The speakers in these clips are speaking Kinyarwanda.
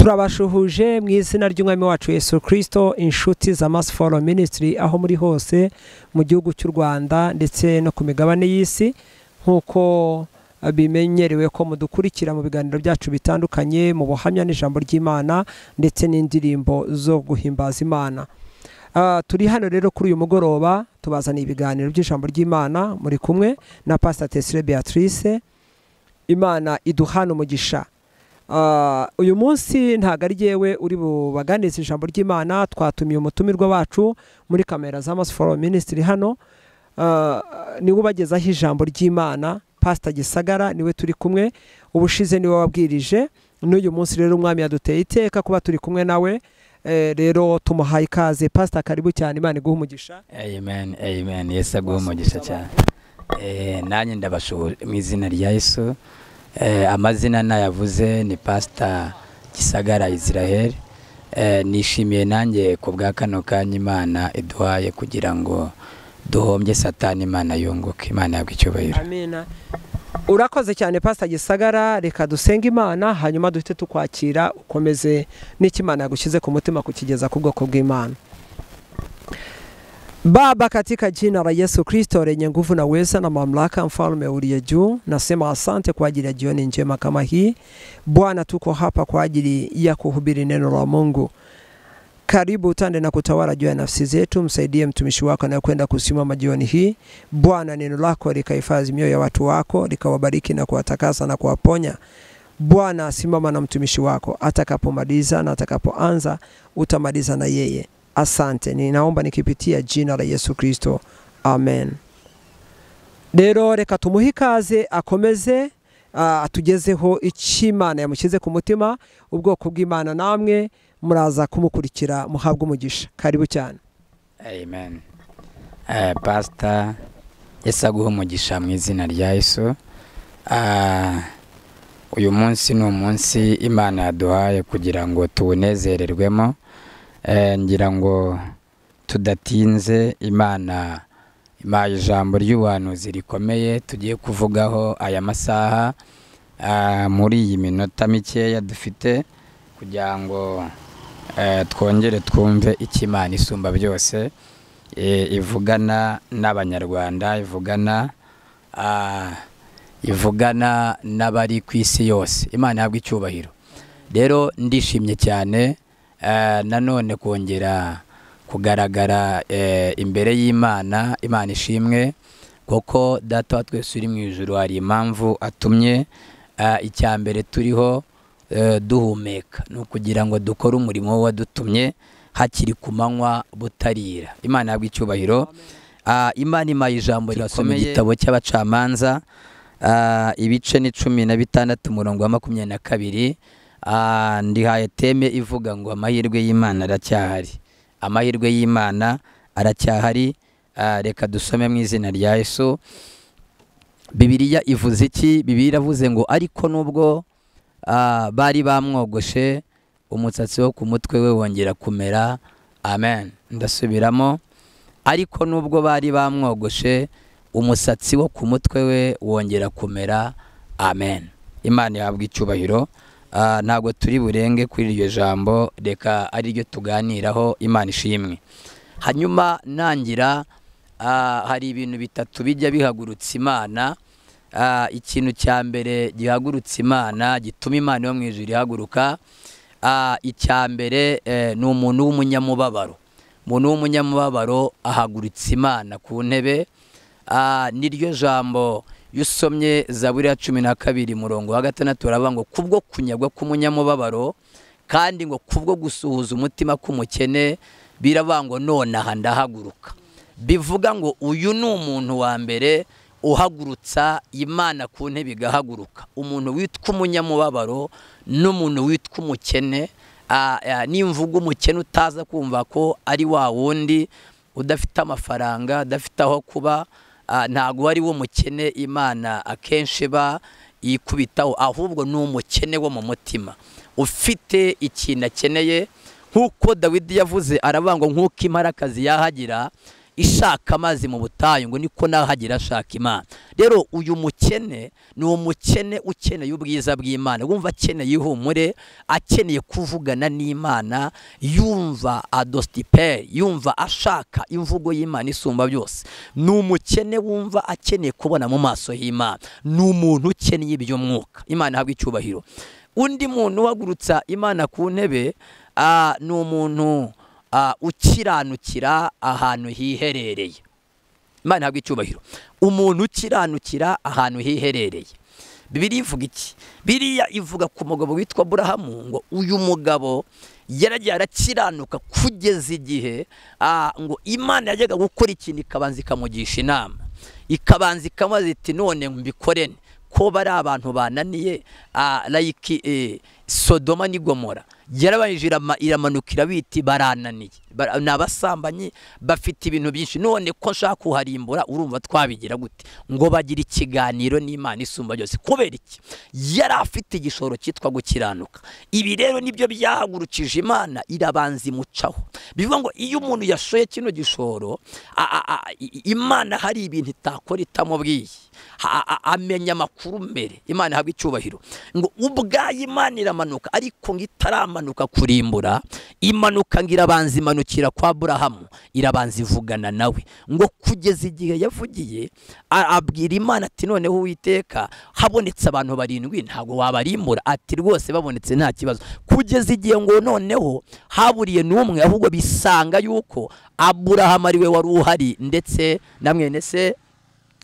turabashuhuje mu izina ry'umwami wacu Yesu Kristo, inshuti za Mass Follow Ministry aho muri hose mu gihugu cy'u Rwanda ndetse no ku migabane y'isi, nkuko bimenyerewe ko mudukurikira mu biganiro byacu bitandukanye mu buhamya n'ijambo ry'Imana ndetse n'indirimbo zo guhimbaza Imana. Turi hano rero kuri uyu mugoroba tubazaniye ibiganiro by'ijambo ry'Imana, muri kumwe na Pastor Tesire Beatrice. Imana iduhana umugisha. Uyu munsi ntago ari jewe uri bubaganize ijambo ry'Imana, twatumiye umutumirwa wacu muri kamera za Mass Follow Ministry hano, niwe ubagezaho ijambo ry'Imana, Pastor Gisagara niwe turi kumwe, ubushize niwe wabwirije, n'uyu munsi rero umwami yaduteye iteka kuba turi kumwe nawe. Rero tumuhaye ikaze. Pastor, karibu cyane, Imana iguhe umugisha. Amen, amen. Yesu aguhe umugisha cyane. Nanjye ndabashuje mu izina rya Yesu. Amazina nayavuze ni Pastor Gisagara Israel. Nishimiye nanjye ku bwa kano kanya Imana iduhaye kugira ngo duhombye Satani, Imana yunguke. Imana yabwe icyubahiro. Amen. Urakoze cyane Pastor Gisagara, reka dusenga Imana hanyuma duhite tukwakira ukomeze n'ikimana yagushyize ku mutima kukigeza ku bwoko bw'Imana. Baba, katika jina la Yesu Kristo lenye nguvu na uweza na mamlaka, mfalme uliye juu, nasema asante kwa ajili ya jioni njema kama hii. Bwana, tuko hapa kwa ajili ya kuhubiri neno la Mungu. Karibu utande na kutawala juu ya nafsi zetu, msaidie mtumishi wako na kwenda kusimama jioni hii. Bwana, neno lako likahifadhi mioyo ya watu wako, likawabariki na kuwatakasa na kuwaponya. Bwana, simama na mtumishi wako, atakapomaliza na atakapoanza utamaliza na yeye. Asante, ninaomba nikipitia jina la Yesu Kristo. Amen. Rero reka tumuhe ikaze akomeze atugezeho ikimana yamushyize ku mutima, ubwoko bw'Imana namwe muraza kumukurikira muhabwe umugisha. Karibu cyane. Amen. Pastor, Yesu aguhe umugisha mu izina rya Yesu. Uyu munsi ni umunsi Imana yaduhaye kugira ngo tuwunezererwemo. Ngira ngo tudatinze, Imana impaye ijambo ry'ubuhanuzi rikomeye tugiye kuvugaho aya masaha, muri iyi minota mikeya dufite, kugira ngo twongere twumve icyo Imana isumba byose ivugana n'abanyarwanda, ivugana n'abari ku isi yose. Imana yabwe icyubahiro. Rero ndishimye cyane nanone kongera kugaragara imbere y'Imana. Imana ishimwe, kuko data wa twese uri mu ijuru hari impamvu atumye icyambere turiho duhumeka, no kugira ngo dukore umurimo wadutumye hakiri ku manywa butarira. Imana yabwe icyubahiro. Imana impaye ijambo rikomeye, igitabo cy'Abacamanza ibice ni 16 umurongo wa 22. Ndihaye teme ivuga ngo amahirwe y'Imana aracyahari. Amahirwe y'Imana aracyahari. Reka dusome mu izina rya Yesu. Bibiliya ivuze iki? Bibiliya iravuze ngo ariko nubwo bari bamwogoshe, umusatsi wo ku mutwe we wongera kumera. Amen. Ndasubiramo, ariko nubwo bari bamwogoshe, umusatsi wo ku mutwe we wongera kumera. Amen. Imana yabwe icyubahiro. Ntabwo turi burenge kuri iryo jambo, reka ari ryo tuganiraho. Imana ishimwe. Hanyuma nangira, hari ibintu bitatu bijya bihagurutsa Imana. Ikintu cya mbere gihagurutsa Imana, gituma Imana yo mu ijuru ihaguruka, icya mbere ni umuntu w'umunyamubabaro. Umuntu w'umunyamubabaro ahagurutsa Imana ku ntebe. Niryo jambo yusomye Zaburi ya 12 murongo wa 6, uravuga ngo kubwo kunyagwa k'umunyamubabaro kandi ngo kubwo gusuhuza umutima k'umukene, biravuga ngo nonaha ndahaguruka. Bivuga ngo uyu ni umuntu wa mbere uhagurutsa Imana ku ntebe igahaguruka. Umuntu witwa umunyamubabaro n'umuntu witwa umukene. Nimvuga umukene utaza kumva ko ari wa wundi udafite amafaranga, adafite aho kuba, ntago ari wo mukene Imana akenshi ba yikubitaho, ahubwo ni umukene wo mu mutima ufite ikintu akeneye. Nkuko Dawidi yavuze, aravuga ngo nkuko imparakazi yahagira ishaka amazi mu butayu ngo niko naho hagira ashaka Imana. Rero uyu mukene ni umukene ukeneye ubwiza bw'Imana, wumva akeneye ihumure, akeneye kuvugana n'Imana, yumva adostipe, yumva ashaka imvugo y'Imana isumba byose. Ni umukene wumva akeneye kubona mu maso y'Imana, ni umuntu ukeneye iby'umwuka. Imana ihabwe icyubahiro. Undi muntu wagurutsa Imana ku ntebe ni umuntu ukiranukira ahantu hiherereye. Imana ihabwe icyubahiro. Umuntu ukiranukira ahantu hiherereye. Bibiliya ivuga iki? Bibiliya ivuga ku mugabo witwa Aburahamu ngo uyu mugabo yaragiye arakiranuka kugeza igihe ngo Imana yajyaga gukora ikintu ikabanza ikamugisha inama, ikabanza ikamubaza iti none mbikorene ko bari abantu bananiye like Sodoma ni Gomora. Yarabanjira iramanukira biti barananiye, nabasambanyi bafite ibintu byinshi, none ko nshaka kuharimbura urumva twabigira gute? Ngo bagira ikiganiro n'Imana isumba byose. Kubera iki? Yari afite igishoro cyitwa gukiranuka. Ibi rero nibyo byahagurukije Imana irabanza imucaho. Bivuga ngo iyo umuntu yashoye kino gishoro Imana hari ibintu itakora itamubwiye, amenya amakuru mbere. Imana ihabwe icyubahiro. Ngo ubwayo Imana iramanuka, ariko ngo itaramanuka kurimbura, imanuka ngo irabanza imanukira kwa Aburahamu, irabanza ivugana nawe, ngo kugeza igihe yavugiye abwira Imana ati noneho Uwiteka habonetse abantu 7 ntago wabarimbura. Ati rwose babonetse nta kibazo. Kugeza igihe ngo noneho haburiye n'umwe, ahubwo bisanga yuko Aburahamu ari we wari uhari ndetse na mwene se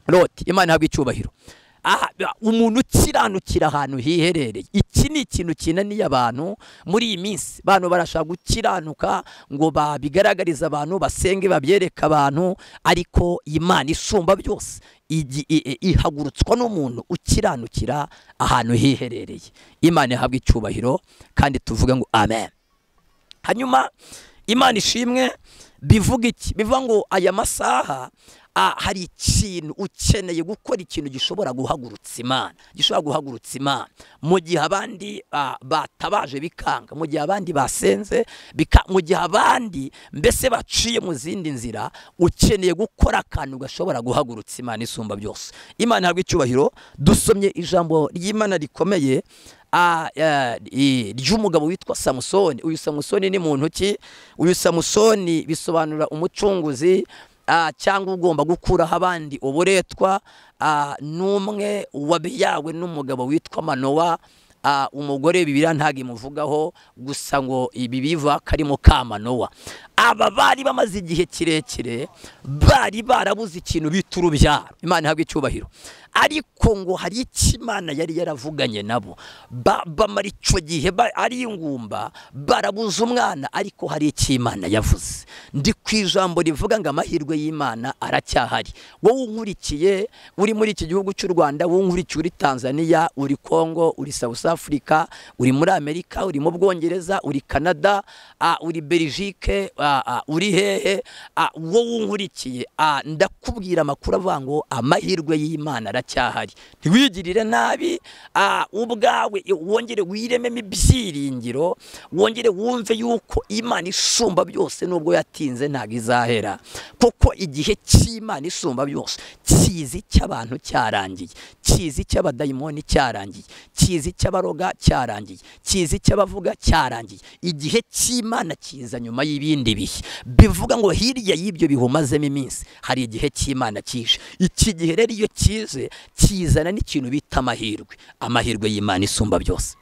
Loti. Imana ihabwe icyubahiro. Umuntu ukiranukira ahantu hiherereye. Iki ni ikintu kinaniye abantu muri iyi minsi. Abantu barashaka gukiranuka ngo babigaragariza abantu, basenge babyereka abantu, ariko Imana isumba byose ihagurutswa n'umuntu ukiranukira ahantu hiherereye. Imana ihabwe icyubahiro kandi tuvuge ngo amen. Hanyuma Imana ishimwe. Bivuga iki? Bivuga ngo aya masaha hari ikintu ukeneye gukora, ikintu gishobora guhagurutsa Imana, mu gihe abandi batabaje bikanga, mu gihe abandi basenze mu gihe abandi mbese baciye mu zindi nzira, ukeneye gukora akantu gashobora guhagurutsa Imana isumba byose. Imana ihabwe icyubahiro. Dusomye ijambo ry'Imana rikomeye ry'umugabo witwa Samusoni. Uyu Samusoni ni muntu ki? Uyu Samusoni bisobanura umucunguzi cyangwa ugomba gukuraho abandi uburetwa. N'umwe wabiyawe n'umugabo witwa Manowa. Umugore Bibiliya ntago imuvugaho, gusa ngo ibi biva karimo ka Manowa. Aba bari bamaze igihe kirekire bari barabuze ikintu bita urubyaro. Imana ihabwe icyubahiro. Ariko ngo hari ikimana yari yaravuganye nabo, bamara icyo gihe ari ingumba barabuze umwana, ariko hari ikimana yavuze. Ndi ku ijambo rivuga ngo amahirwe y'Imana aracyahari. Wowe unkurikiye uri muri iki gihugu cy'u Rwanda, wowe unkurikiye uri Tanzania, uri Congo, uri South Africa, uri muri Amerika, uri mu Bwongereza, uri Canada, uri Belgique, uri hehe, wowe unkurikiye ndakubwira amakuru avuga ngo amahirwe y'Imana aracyahari. Ntiwigirire nabi ubwawe, wongere wirememo ibyiringiro, wongere wumve yuko Imana isumba byose nubwo yatinze ntago izahera, kuko igihe cy'Imana isumba byose kizi cy'abantu cyarangiye, kizi cy'abadayimoni cyarangiye, kizi cy'abaroga cyarangiye, kizi cy'abavuga cyarangiye. Igihe cy'Imana kiza nyuma y'ibindi bihe. Bivuga ngo hirya y'ibyo bihumazemo iminsi hari igihe cy'Imana kije. Iki gihe rero iyo kize kizana n'ikintu bita amahirwe y'Imana isumba byose.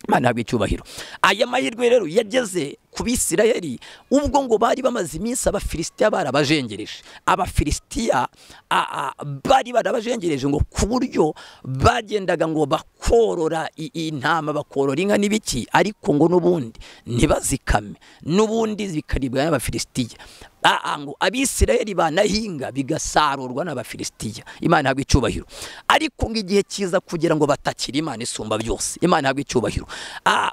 Imana ihabwe icyubahiro. Aya mahirwe rero yageze ku Bisirayeli ubwo ngo bari bamaze iminsi Abafilisitiya barabajengereje. Abafilisitiya bari barabajengereje ngo ku buryo bagendaga ngo bakorora intama, bakorora inka n'ibiki, ariko ngo n'ubundi ntibazikame, n'ubundi zikaribwa n'Abafilisitiya. Ngo Abisirayeli banahinga bigasarurwa n'Abafilisitiya. Imana ihabwe icyubahiro. Ariko ngo igihe kiza kugira ngo batakira Imana isumba byose. Imana ihabwe icyubahiro.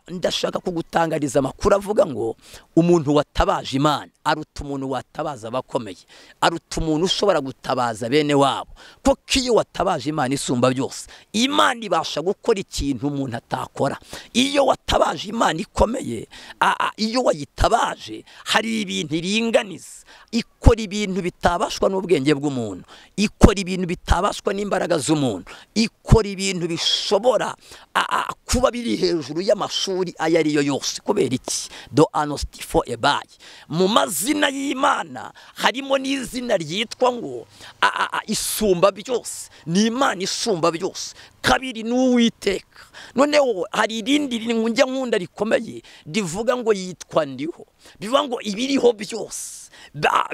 Ndashaka kugutangariza amakuru avuga ngo umuntu watabaje Imana aruta umuntu watabaza abakomeye, aruta umuntu ushobora gutabaza bene wabo. Kuko iyo watabaje Imana isumba byose, Imana ibasha gukora ikintu umuntu atakora. Iyo watabaje Imana ikomeye, iyo wayitabaje hari ibintu iringaniza, ikora ibintu bitabashwa n'ubwenge bw'umuntu, ikora ibintu bitabashwa n'imbaraga z'umuntu, ikora ibintu bishobora kuba biri hejuru y'amashuri ayo ariyo yose. kubera iki? do anostifo ebaye. mu mazina y'Imana harimo n'izina ryitwa ngo isumba byose. ni Imana isumba byose. kabiri ni Uwiteka. noneho hari irindi njya nkunda rikomeye rivuga ngo yitwa ndiho, bivuga ngo ibiriho byose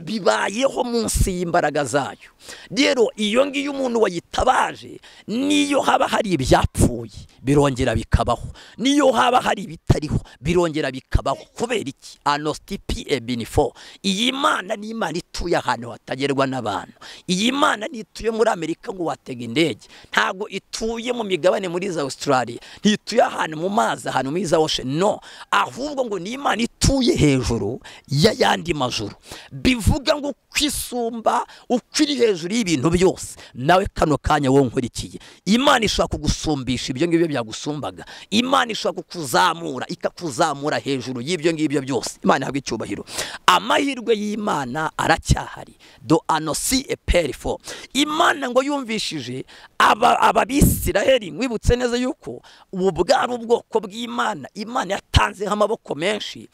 bibayeho munsi y'imbaraga zayo. rero iyo ngiyo umuntu wayitabaje, niyo haba hari ibyapfuye birongera bikabaho, niyo haba hari ibitariho birongera bikabaho. kubera iki? anostipi ebinifo. iyi Mana ni Imana ituye ahantu hatagerwa n'abantu. iyi Mana ntituye muri Amerika ngo watega indege, ntago ituye mu migabane muri za Australia, ntituye ahantu mu mazi, ahantu muri za ocean, no, ahubwo ngo ni Imana ituye hejuru y'ayandi majuru. bivuga ngo kwisumba ukiri hejuru y'ibintu byose. nawe kano kanya wowe nkurikiye, Imana ishobora kugusumbisha ibyo ngibyo byagusumbaga. Imana ishobora kukuzamura, ikakuzamura hejuru y'ibyo ngibyo byose. Imana ihabwe icyubahiro. amahirwe y'Imana aracyahari. do anosi eperifo. Imana ngo yumvishije ababisiraheli, mwibutse neza yuko ubu bwari ubwoko bw'Imana. Imana yatanzeho amaboko menshi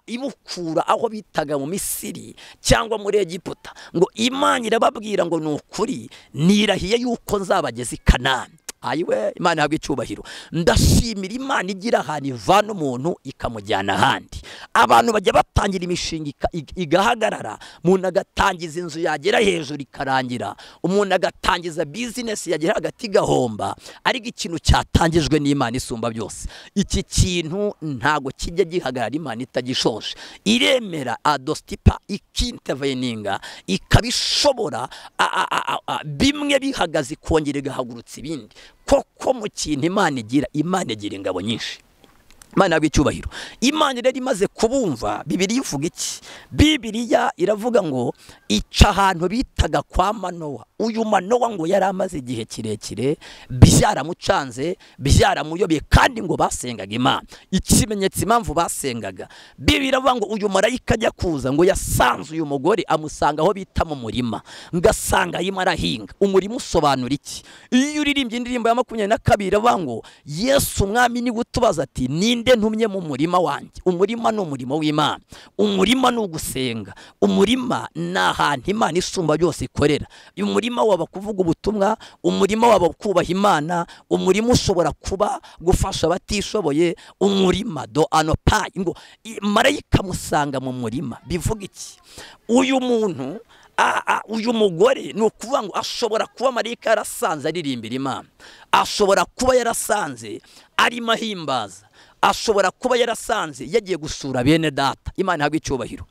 ibukura aho bitaga mu Misiri cyangwa muri Egiputa, ngo Imana irababwira ngo ni ukuri nirahiye yuko nzabageza i Kanani. ayiwe, Imana ihabwe icyubahiro. ndashimira Imana igira ahantu ivana umuntu ikamujyana ahandi. abantu bajya batangira imishinga igahagarara, umuntu agatangiza inzu yagera hejuru ikarangira, umuntu agatangiza bizinesi yagera hagati igahomba, ariko ikintu cyatangijwe n'Imana isumba byose, iki kintu ntago kijya gihagarara Imana itagishoje. iremera adostipa ikinterveninga, ikabishobora bimwe bihagaze ikongera igahagurutsa ibindi. koko mu kintu Imana igira ingabo nyinshi. Imana ihabwe icyubahiro. Imana rero imaze kubumva, Bibiliya ivuga iki? Bibiliya iravuga ngo ica ahantu bitaga kwa Manowa. uyu Manowa ngo yari amaze igihe kirekire byaramucanze, byaramuyobeye, kandi ngo basengaga Imana. ikimenyetso impamvu basengaga, Bibiliya iravuga ngo uyu marayika ajya kuza ngo yasanze uyu mugore, amusanga aho bita mu murima, ngasanga arimo arahinga. umurima usobanura iki? iyo uririmbye indirimbo ya 22 iravuga ngo Yesu umwami ni gutubaza ati ninde ntumye mu murima wanjye. umurima ni umurimo w'Imana, umurima ni ugusenga, umurima ni ahantu Imana isumba byose ikorera. umurima waba kuvuga ubutumwa, umurima waba kubaha Imana, umurima ushobora kuba gufasha abatishoboye. umurima do anopayi, ngo marayika musanga mu murima. bivuga iki? uyu muntu uyu mugore ni ukuvuga ngo ashobora kuba marayika yarasanze aririmbira Imana, ashobora kuba yarasanze arimo ahimbaza, ashobora kuba yarasanze yagiye gusura bene data. Imana ihabwe icyubahiro.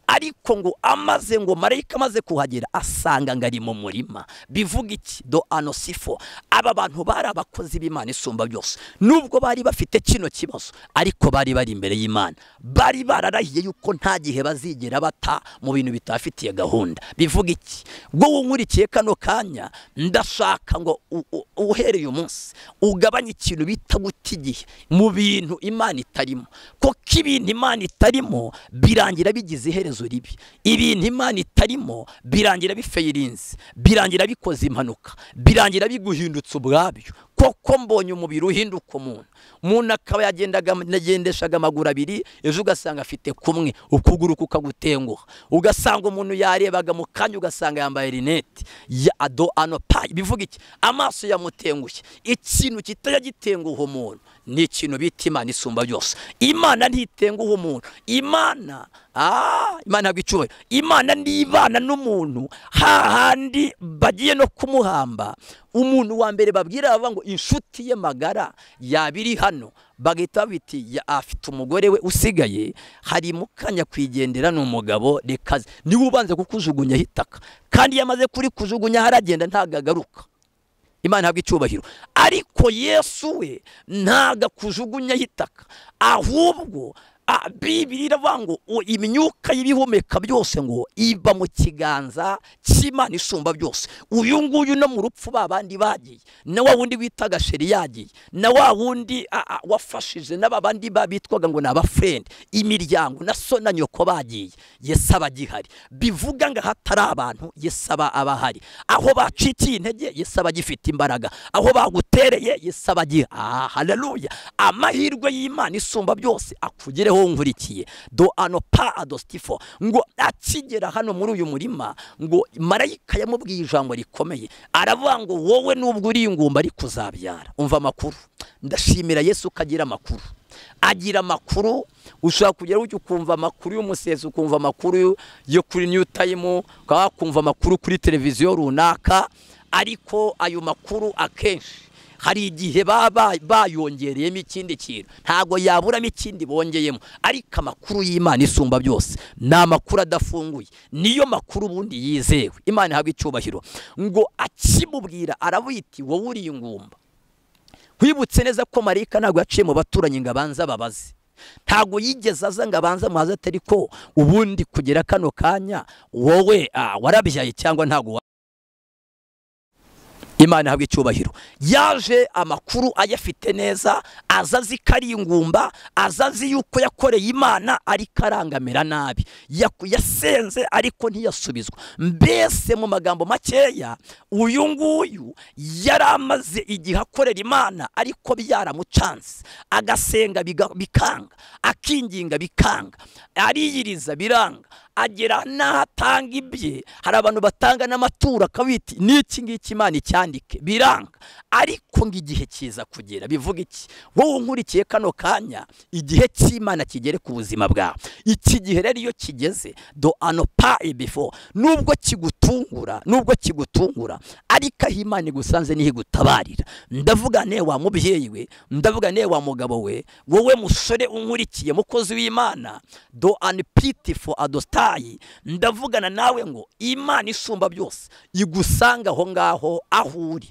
ariko ngo amaze, ngo marayika amaze kuhagera asanga ngari mu murima. bivuga iki? do anosifo. aba bantu bari abakozi b'Imana isumba byose, nubwo bari bafite kino kibazo, ariko bari imbere y'Imana, bari bararahiye yuko nta gihe bazigera bata mu bintu bitafitiye gahunda. bivuga iki? ngo unkurikiye kano kanya, ndashaka ngo uhereye umunsi ugabanye ikintu bita guta igihe mu bintu Imana itarimo. kuko ibintu Imana itarimo birangira bigize iherezo ribi. ibintu Imana itarimo birangira bifeyirinze, birangira bikoze impanuka, birangira biguhindutse ubwabyo. koko mbonye umubiri uhinduka umuntu akaba yagendeshaga amaguru abiri, ejo ugasanga afite kumwe, ukuguru kukagutenguha, ugasanga umuntu yarebaga mu kanya ugasanga yambaye rinete ya ado anopayi. bivuga iki? amaso yamutengushye. ikintu kitajya gitenguha umuntu ni ikintu bita Imana isumba byose. Imana ntitenguha umuntu. Imana ihabwe icyubahiro. Imana nibana n'umuntu hahandi bagiye no kumuhamba. umuntu wa mbere babwira bava ngo inshuti ye magara yabiri hano, bagahita biti afite umugore we usigaye, hari mukanya kwigendera n'umugabo, rekaze niwe ubanze kukujugunya hitaka, kandi yamaze kuri kujugunya haragenda ntagagaruka. Imana ihabwe icyubahiro. ariko Yesu we ntaga kujugunya hitaka, ahubwo Bibiri iravuga ngo imyuka y'ibihumeka byose ngo iba mu kiganza cy'Imana isumba byose. Uyu nguyu no mu rupfu babandi bagiye, na wa wundi witaga Sheri yagiye, na wa wundi wafashije n'abandi bitwaga ngo naba friend, imiryango na so na nyoko bagiye, Yesu abagihari. Bivuga ngo hatari abantu Yesu abahari. Aho bacikiye intege Yesu abagifite imbaraga, aho bagutereye Yesu abagiha. Haleluya. Amahirwe y'Imana isumba byose akugereho nkurikiye. Do ano pa adostifo ngo akigera hano muri uyu murima ngo marayika yamubwiye ijambo rikomeye, aravuga ngo wowe nubwo uri ingumba ari kuzabyara. Umva amakuru. Ndashimira Yesu kagira amakuru. Agira amakuru. Ushaka kugera ujye ukumva amakuru y'umusezi, ukumva amakuru yo kuri New Time, ukumva amakuru kuri televiziyo runaka, ariko ayo makuru akenshi hari igihe bayongereyemo ikindi kintu, ntago yaburamo ikindi bongeyemo. Ariko amakuru y'Imana isumba byose ni amakuru adafunguye, niyo makuru ubundi yizewe. Imana ihabwa icyubahiro. Ngo akimubwira arabwiti wowe uri ingumba. Kwibutse neza ko marayika ntago yaciye mu baturanyi ngo abanza babaze, ntago yigeze aza ngo abanza muhaze, atari ko ubundi kugera kano kanya wowe warabyaye cyangwa ntago. Imana ihabwa icyubahiro. Yaje amakuru ayafite neza, azazi kari ingumba, azazi yuko yakoreye Imana ariko arangamira nabi, yasenze ariko ntiyasubizwa. Mbese mu magambo makeya, uyu nguyu yaramaze igihe akorera Imana ariko byaramucanze, agasenga bikanga, akinginga bikanga, ariyiriza biranga, agera n'ahatanga ibye. Hari abantu batanga n'amaturo akabiti n'iki ngiki Imana icyandike biranga, ariko ngo igihe kiza kugera. Bivuga iki? Wowe nkurikiye kano kanya, igihe cy'Imana kigere ku buzima bwawe. Iki gihe rero iyo kigeze, do ano pa before, nubwo kigutungura ariko aho Imana igusanze niho igutabarira. Ndavuga ne wa mubyeyi we, ndavuga ne wa mugabo we, wowe musore unkurikiye mukozi w'Imana, do an pitiful adosta, ndavugana nawe ngo Imana isumba byose igusanga aho ngaho aho uri,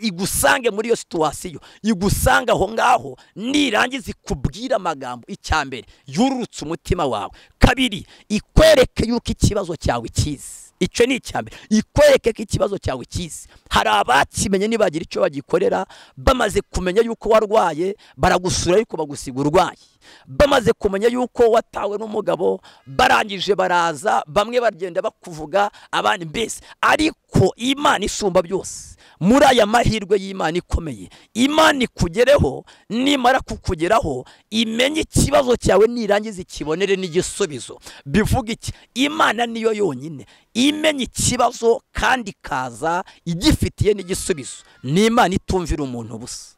igusange muri iyo situwasiyo, igusanga aho ngaho, nirangiza ikubwira amagambo. Icyambere, yururutse umutima wawe. Kabiri, ikwereke yuko ikibazo cyawe kizi. Icyo ni icyambere, ikwereke ko ikibazo cyawe kizi. Hari abakimenye nibagira icyo bagikorera, bamaze kumenya yuko warwaye baragusura yuko bagusiga urwaye, bamaze kumenya yuko watawe n'umugabo barangije baraza, bamwe bagenda bakuvuga abandi. Mbese ariko Imana isumba byose, muri aya mahirwe y'Imana ikomeye, Imana ikugereho, nimara kukugeraho imenye ikibazo cyawe, nirangiza ikibonere n'igisubizo. Bivuga iki? Imana niyo yonyine imenya ikibazo kandi kaza igifitiye n'igisubizo. Ni Imana itumvira umuntu busa.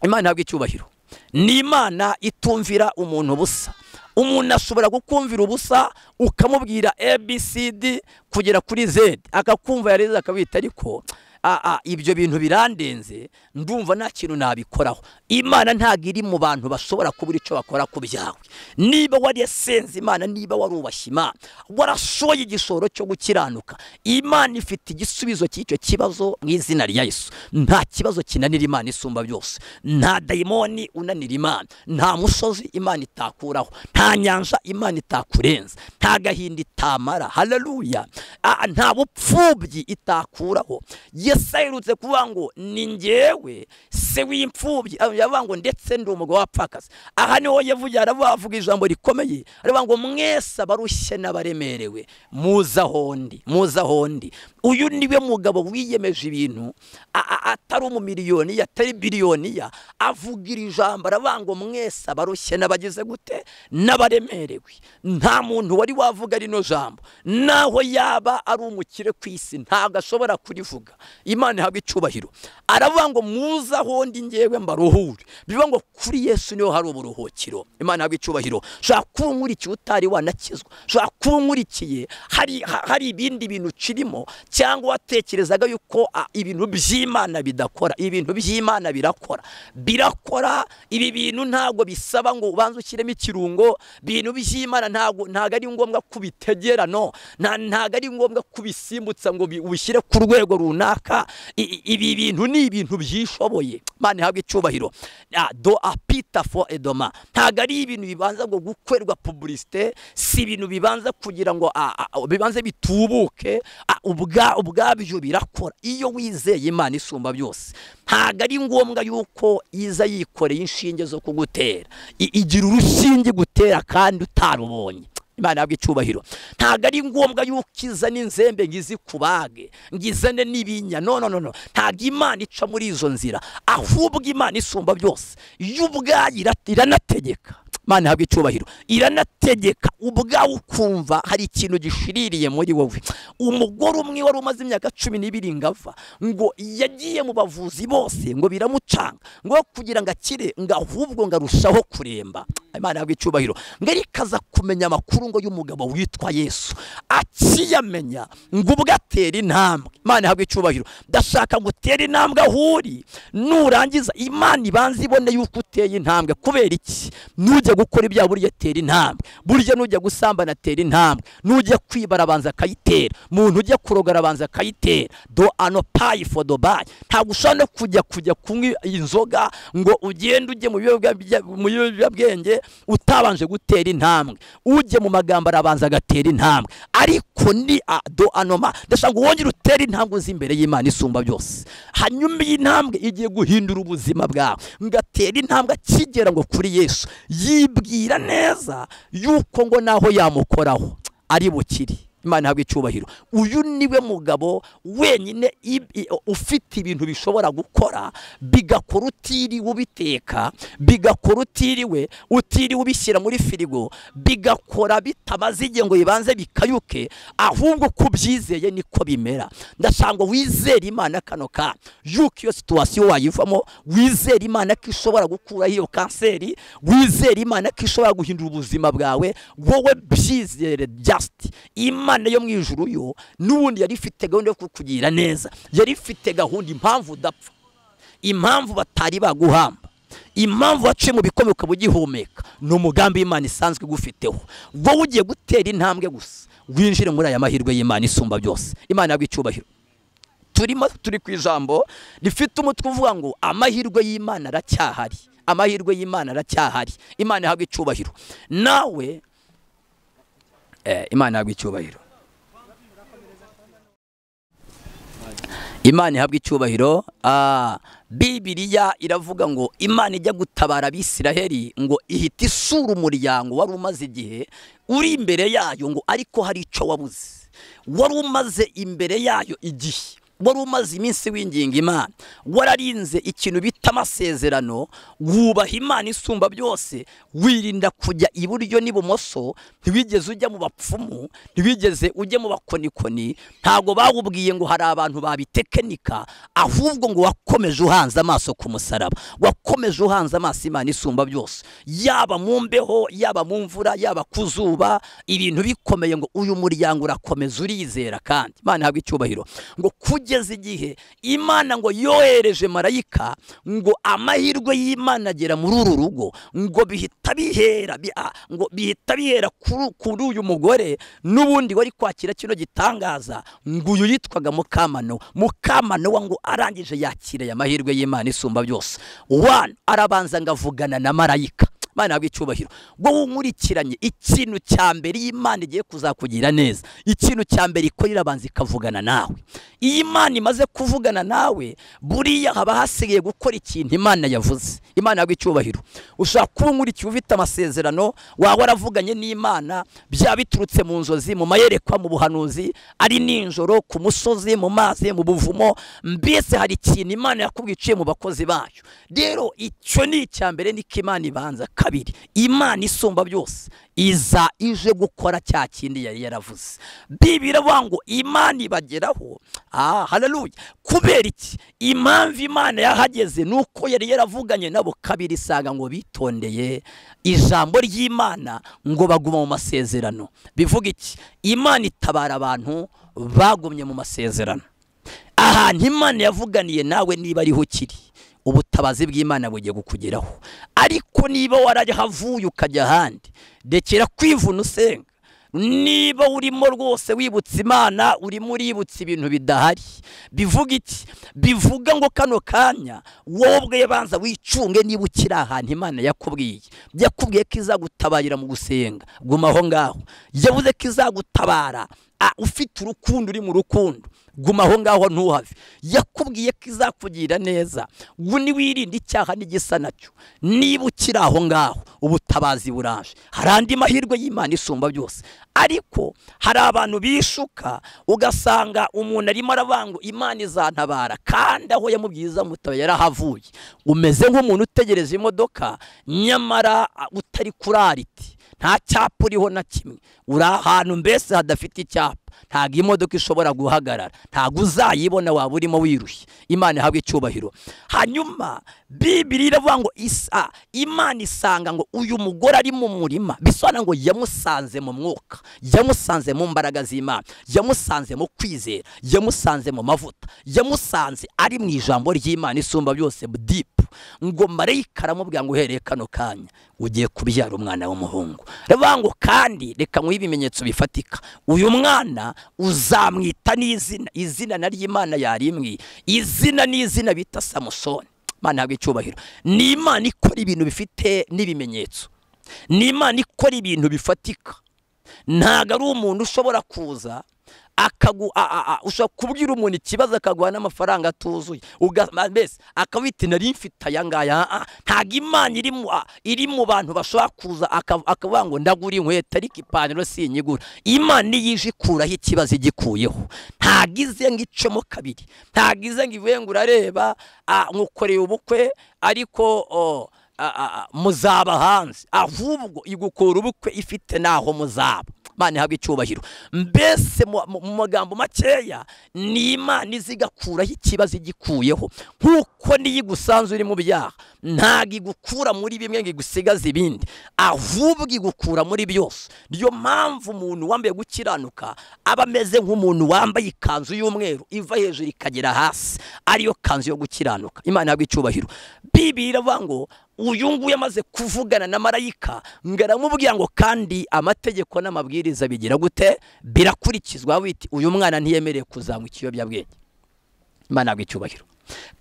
Imana ihabwa icyubahiro. Ni Imana itumvira umuntu busa. Umuntu ashobora gukumvira ubusa ukamubwira ABCD kugera kuri Z, akakumva yareze akabita, ariko ibyo bintu birandenze, ndumva nta kintu nabikoraho. Imana ntago iri mu bantu bashobora kubura icyo bakora ku byawe. Niba wari yasenze Imana, niba warubashye Imana, warashoye igishoro cyo gukiranuka, Imana ifite igisubizo cy'icyo kibazo mu izina rya Yesu. Nta kibazo kinanira Imana isumba byose, nta dayimoni unanira Imana, nta musozi Imana itakuraho, nta nyanja Imana itakurenza, nta gahinda itamara. Haleluya. Nta bupfubyi itakuraho. Yesu aherutse kuvuga ngo ni njyewe se w'imfubyi, yavuga ngo ndetse ndi umugabo wapfakazi. Aha niho yavuye, aravuga ijambo rikomeye, aravuga ngo mwese abarushye n'abaremerewe muzahondi. Uyu niwe mugabo wiyemeje ibintu atari umumiliyoni, atari biliyoni, avugira ijambo, aravuga ngo mwese abarushye n'abagize gute n'abaremerewe. Nta muntu wari wavuga rino jambo, naho yaba ari umukire ku isi ntago ashobora kurivuga. Imana ihabwa icyubahiro. Aravuga ngo muzahondi njyewe mbaruhure. Bivuga ngo kuri Yesu niho hari uburuhukiro. Imana ihabwa icyubahiro. Shaka kunkurikiye utari wanakizwa, shaka kunkurikiye hari ibindi bintu kirimo, cyangwa watekerezaga yuko ibintu by'Imana bidakora. Ibintu by'Imana birakora. Ibi bintu ntago bisaba ngo ubanze ushyiremo ikirungo. Ibintu by'Imana ntago ari ngombwa kubitegera, no, ntago ari ngombwa kubisimbutsa ngo ubishyire ku rwego runaka. runaka ibi bintu ni ibintu byishoboye. Imana ihabwe icyubahiro. Do apita for edoma, ntago ari ibintu bibanza ngo gukorerwa publicité, si ibintu bibanza kugira ngo bibanze bitubuke, ubwabyo birakora. Iyo wizeye Imana isumba byose, ntago ari ngombwa yuko iza yikoreye inshinge zo kugutera. Igira urushinge gutera kandi utarubonye. Imana yabwe icyubahiro. Ntago ari ngombwa yuko izana inzembe ngizi kubage, ngizane n'ibinya. No, ntago Imana ica muri izo nzira, ahubwo Imana isumba byose y'ubwayo iranategeka. Imana yabwe icyubahiro, iranategeka ubwawe ukumva hari ikintu gishiririye muri wowe. Umugore umwe wari umaze imyaka 12 ngava, ngo yagiye mu bavuzi bose ngo biramucanga, ngo kugira ngo akire, ngo ahubwo ngarushaho kuremba. Imana yabwe icyubahiro, ngarikaza kumenya amakuru ngo y'umugabo witwa Yesu. Akiyamenya ngo ubwatera intambwe. Imana yabwe icyubahiro, ndashaka gutera intambwe ahuri, nurangiza Imana ibanze ibone yuko uteye intambwe. Kubera iki? Nujya gukora ibya burya tera intambwe, burya nujya gusambana tera intambwe, nujya kwibara abanza akayitera, muntu ujya kurogara abanza akayitera. Do anopayi for dubai, ntabwo ushobora kujya kunywa inzoga ngo ugende ujye mu biyobyabwenge utabanje gutera intambwe. Ujye mu magambo arabanza agatera intambwe. Ariko ni do anoma, ndashaka wongera utera intambwe z'imbere y'Imana isumba byose. Hanyuma iyi ntambwe igiye guhindura ubuzima bwawe, ngatera intambwe akigera ngo kuri Yesu, yibwira neza yuko ngo naho yamukoraho ari bukiri. Imana ihabwe icyubahiro. Uyu niwe mugabo wenyine ufite ibintu bishobora gukora bigakora utiriwe ubiteka, bigakora utiriwe ubishyira muri firigo, bigakora bitamaze igihe ngo bibanze bikayuke, ahubwo kubyizeye niko bimera. Ndashaka wizere Imana kano ka yuko iyo situation wayivamo, wizere Imana ko ishobora gukura iyo kanseri, wizere Imana ko ishobora guhindura ubuzima bwawe. Wowe byizere just Imana yo mu ijuru yo n'ubundi yari ifite gahunda yo kukugira neza, yari ifite gahunda. Impamvu udapfa, impamvu batari baguhamba, impamvu waciye mu bikomeye ukabugihumeka, ni umugambi Imana isanzwe gufiteho. Wowe ugiye gutera intambwe gusa, winjire muri aya mahirwe y'Imana isumba byose. Imana yabwe icyubahiro. Turi ku ijambo rifite umutwe uvuga ngo amahirwe y'Imana aracyahari, amahirwe y'Imana aracyahari. Imana yabwe icyubahiro. Nawe Imana yabwe icyubahiro. Imana ihabwe icyubahiro. Bibiliya iravuga ngo Imana ijya gutabara Abisiraheli ngo ihita isura umuryango wari umaze igihe uri imbere yayo, ngo ariko hari icyo wabuze. Wari umaze imbere yayo igihe, wari umaze iminsi winginga Imana, wararinze ikintu bita amasezerano, wubaha Imana isumba byose, wirinda kujya iburyo n'ibumoso, ntiwigeze ujya mu bapfumu, ntiwigeze ujya mu bakonikoni. Ntago bawubwiye ngo hari abantu babitekenika, ahubwo ngo wakomeje uhanze amaso ku musaraba, wakomeje uhanze amaso Imana isumba byose. Yaba mu mbeho, yaba mu mvura, yaba ku zuba, ibintu bikomeye, ngo uyu muryango urakomeza urizera. Kandi Imana ihabwe icyubahiro, ngo kugeza igihe Imana ngo yohereje marayika, ngo amahirwe y'Imana agera muri uru rugo, ngo bihita bihera kuri uyu mugore n'ubundi wari kwakira kino gitangaza, ngo uyu yitwaga Mukamanowa, ngo arangije yakira ya mahirwe y'Imana isumba byose. Arabanza ngavugana na marayika. Imana yabwe icyubahiro. Ngo nkurikiranye ikintu cya mbere Imana igiye kuzakugira neza, ikintu cya mbere ikorera abanza ikavugana nawe. Iyi Imana imaze kuvugana nawe, buriya haba hasigaye gukora ikintu Imana yavuze. Imana yabwe icyubahiro. Ushaka kuba nkurikiye ufite amasezerano, wawe waravuganye n'Imana, bya biturutse mu nzozi, mu mayerekwa, mu buhanuzi, ari ninjoro, ku musozi, mu mazi, mu buvumo, mbese hari ikintu Imana yakubwiciye mu bakozi bayo. Rero icyo ni icya mbere, niko Imana ibanza. Kabiri, Imana isumba byose iza ije gukora cya kindi yari yaravuze. Bibiri ngo Imana ibageraho. Haleluya. Kubera iki? Impamvu Imana yahageze nuko yari yaravuganye nabo. Kabiri, isaga ngo bitondeye ijambo ry'Imana, ngo baguma mu masezerano. Bivuga iki? Imana itabara abantu bagumye mu masezerano. Ahantu Imana yavuganiye nawe niba ariho ukiri, ubutabazi bw'Imana bugiye kukugeraho. Ariko niba warahavuye ukajya ahandi, dekera kwivuna usenga, niba urimo rwose wibutsa Imana urimo uributsa ibintu bidahari. Bivuga iki? Bivuga ngo kano kanya wowe ubwe banza wicunge niba ukiri ahantu Imana yakubwiye ko izagutabarira mu gusenga. Guma aho ngaho. Yavuze ko izagutabara ufite urukundo, uri mu rukundo. Guma aho ngaho ntuhave. Yakubwiye ko izakugira neza. Wirinde icyaha n'igisa nacyo. Niba ukiri aho ngaho ubutabazi buraje. Hari andi mahirwe y'Imana isumba byose. Ariko hari abantu bishuka ugasanga umuntu arimo aravango Imana izantabara, kandi aho yamubwiza mutabe yarahavuye. Umeze nk'umuntu utegereza imodoka nyamara utari kurariti. Nta cyapa uriho na kimwe. Uri ahantu mbese hadafite icyapa. Ntago imodoka ishobora guhagarara. Ntago uzayibona waba urimo wirushye. Imana ihabwe icyubahiro. Hanyuma Bibiliya iravuga ngo Imana isanga ngo uyu mugore ari mu murima. Bisobanura ngo yamusanze mu mwuka, yamusanze mu mbaraga z'Imana, yamusanze mu kwizera, yamusanze mu mavuta, yamusanze ari mu ijambo ry'Imana isumba byose deep. Ngo marayika aramubwira ngo uhereye kano kanya ugiye kubyara umwana w'umuhungu. Ravuga ngo kandi reka nk'uyu ibimenyetso bifatika. Uyu mwana uzamwita izina na ry'Imana yarimwi. Izina ni izina bita Samusoni. Imana ihabwe icyubahiro. Ni Imana ikora ibintu bifite n'ibimenyetso. Ni Imana ikora ibintu bifatika. Ntago ari umuntu ushobora kuza ushobora kubwira umuntu ikibazo akaguha n'amafaranga atuzuye mbese akabita nari mfite aya ngaya. Ntago Imana iri mu bantu bashobora kuza akavuga ngo ndagura inkweto ariko ipantaro sinyigura. Imana yije ikuraho ikibazo igikuyeho. Ntago ize ngo icemo kabiri. Ntago ize ngo ivuye ngo urareba nkukoreye ubukwe ariko muzaba hanze. Ahubwo igukora ubukwe ifite naho muzaba. Imana ihabwe icyubahiro. Mbese mu magambo makeya ni Imana izigakuraho ikibazo igikuyeho. Nkuko niyo igusanze uri mu byaha ntago igukura muri bimwe ngo igusigaze ibindi, ahubwo igukura muri byose. Niyo mpamvu umuntu wambaye gukiranuka aba ameze nk'umuntu wambaye ikanzu y'umweru iva hejuru ikagera hasi, ariyo kanzu yo gukiranuka. Imana ihabwe icyubahiro. Bibiliya iravuga ngo uyu nguyu amaze kuvugana na marayika ngaramubwira ngo kandi amategeko n'amabwiriza bigira gute? Birakurikizwa. Witi uyu mwana ntiyemereye kuzanywa ikiyobyabwenge. Imana ihabwe icyubahiro.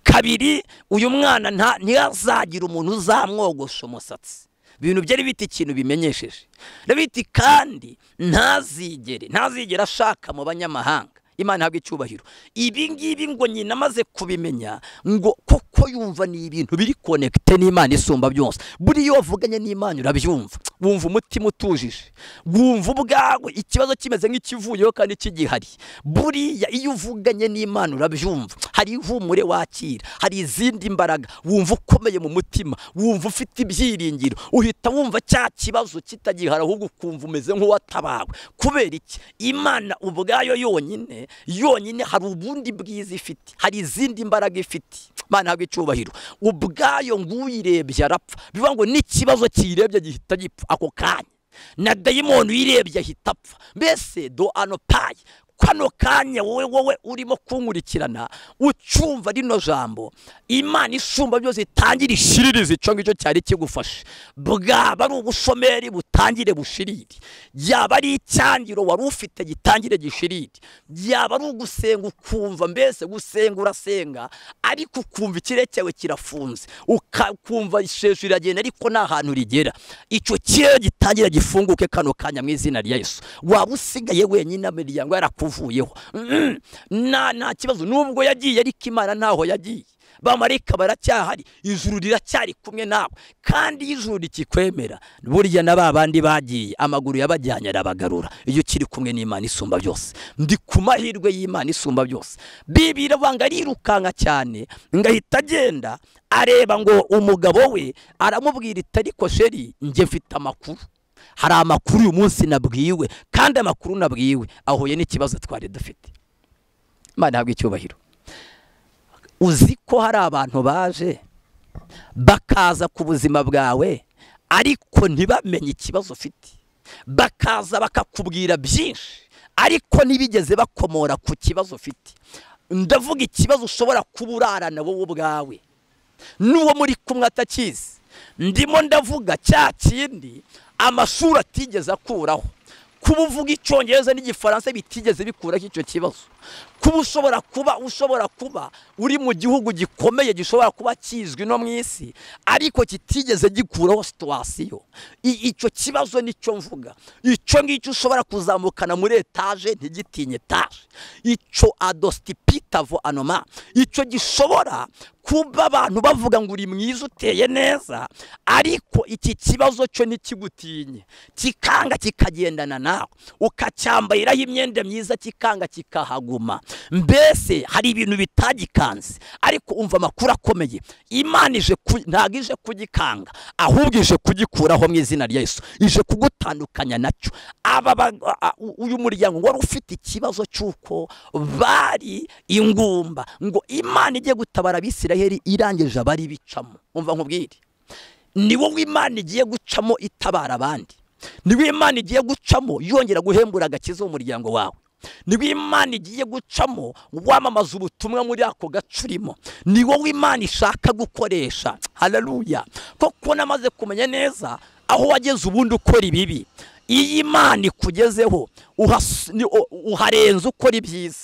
Kabiri, uyu mwana ntiyazagira umuntu uzamwogosha umusatsi. Ibintu byari biti ikintu bimenyesheje. Rabiti kandi ntazigere ashaka mu banyamahanga. Imana ihabwe icyubahiro. Ibi ngibi ngo nyina amaze kubimenya ngo koko yumva ni ibintu biri connecte n'Imana isumba byose. Buriya wavuganye n'Imana urabyumva. Wumva umutima utujije. Wumva ubwawe ikibazo kimeze nk'ikivuyeho kandi kigihari. Buriya iyo uvuganye n'Imana urabyumva. Hari ihumure wakira, hari izindi mbaraga. Wumva ukomeye mu mutima, wumva ufite ibyiringiro. Uhita wumva cya kibazo kitagihara ahubwo ukumva umeze nk'uwatabawe. Kubera iki? Imana ubwayo yonyine hari ubundi bwiza ifite, hari izindi mbaraga ifite. Imana ihabwe icyubahiro. Ubwayo nguyirebye arapfa. Bivuga ngo n'ikibazo kiyirebye gihita gipfa ako kanya. Na dayimoni uyirebye ahita apfa. Mbese do anopaye kano kanya wowe urimo kunkurikirana ucumva rino jambo, Imana isumba byose itangira ishiririze ico ngicyo cyari kigufashe. Bwaba ari ubushomeri butangire bushirire, yaba ari icyangiro wari ufite gitangire gishirire, yaba ari ugusenga ukumva mbese gusenga urasenga ariko ukumva ikirekewe kirafunze, ukumva isheshu iragenda ariko nta hantu rigera. Ico kiyo gitangira gifunguke kano kanya mu izina rya Yesu. Waba usigaye wenyine amiryango yarakuvuyeho. Nta kibazo nubwo yagiye ariko Imana ntaho yagiye. Bamarika baracyahari, ijuru riracyari kumwe nawe. Kandi ijuru rikikwemera burya na babandi bagiye amaguru yabajyanye arabagarura. Iyo kiri kumwe n'Imana isumba byose. Ndi ku mahirwe y'Imana isumba byose. Bibiliya banga rirukanka cyane ngahita agenda areba ngo umugabo we aramubwira itariko sheri nje mfite amakuru. Hari amakuru uyu munsi nabwiwe, kandi amakuru nabwiwe ahuye n'ikibazo twari dufite. Imana ihabwe icyubahiro. Uzi ko hari abantu baje bakaza ku buzima bwawe ariko ntibamenye ikibazo ufite, bakaza bakakubwira byinshi ariko ntibigeze bakomora ku kibazo ufite. Ndavuga ikibazo ushobora kuburarana wowe ubwawe n'uwo muri kumwe atakizi. Ndimo ndavuga cya kindi amashuri atigeze akuraho, kuba uvuga icyongereza n'igifaransa bitigeze bikuraho icyo kibazo, kuba ushobora kuba uri mu gihugu gikomeye gishobora kuba kizwi no mu isi ariko kitigeze gikuraho situwasiyo. Icyo kibazo nicyo mvuga. Icyo ngicyo ushobora kuzamukana muri etaje ntigitinye etaje, icyo adostipitavo anoma, icyo gishobora kuba abantu bavuga ngo uri mwiza uteye neza ariko iki kibazo cyo ntikigutinye, kikanga kikagendana nawe, ukacyambariraho imyenda myiza kikanga kikahaguma. Mbese hari ibintu bitagikanze, ariko umva amakuru akomeye, Imana ntabwo ije kugikanga ahubwo ije kugikuraho mu izina rya Yesu, ije kugutandukanya nacyo. Uyu muryango wari ufite ikibazo cy'uko bari ingumba, ngo Imana ijye gutabara Abisirayeli irangije abari bicamo. Umva nkubwire, ni wowe Imana igiye gucamo itabara abandi, ni wowe Imana igiye gucamo yongera guhembura agakiza umuryango wawe, ni wowe Imana igiye gucamo wamamaza ubutumwa muri ako gacurimo, ni wowe Imana ishaka gukoresha. Haleluya! Koko namaze kumenya neza aho wageze ubundi ukora ibibi, iyi Imana ikugezeho uharenza ukora ibyiza.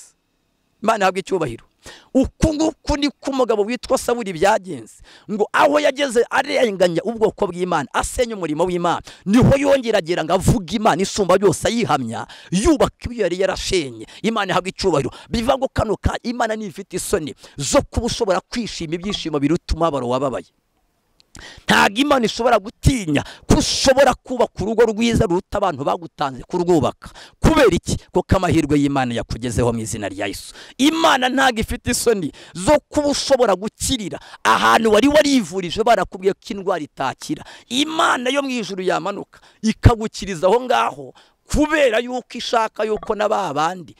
Imana ihabwe icyubahiro. Uku nguku ni ko umugabo witwa Sawuli byagenze, ngo aho yageze arenganya ubwoko bw'Imana, asenya umurimo w'Imana, niho yongeragira ngo avuga Imana isumba byose, ayihamya, yubaka ibyo yari yarashenye. Imana ihabwe icyubahiro. Biva ngo kano ka Imana nifite isoni zo kuba ushobora kwishima ibyishimo biruta umubabaro wababaye. Ntabwo Imana ishobora gutinya ko ushobora kubaka urugo rwiza ruruta abantu bagutanze kurwubaka. Kubera iki? Kuko amahirwe y'Imana yakugezeho mu izina rya Yesu. Imana ntabwo ifite isoni zo kuba ushobora gukirira ahantu wari warivurije barakubwiye ko indwara itakira. Imana yo mu ijuru yamanuka ikagukiriza aho ngaho, kubera yuko ishaka yuko na babandi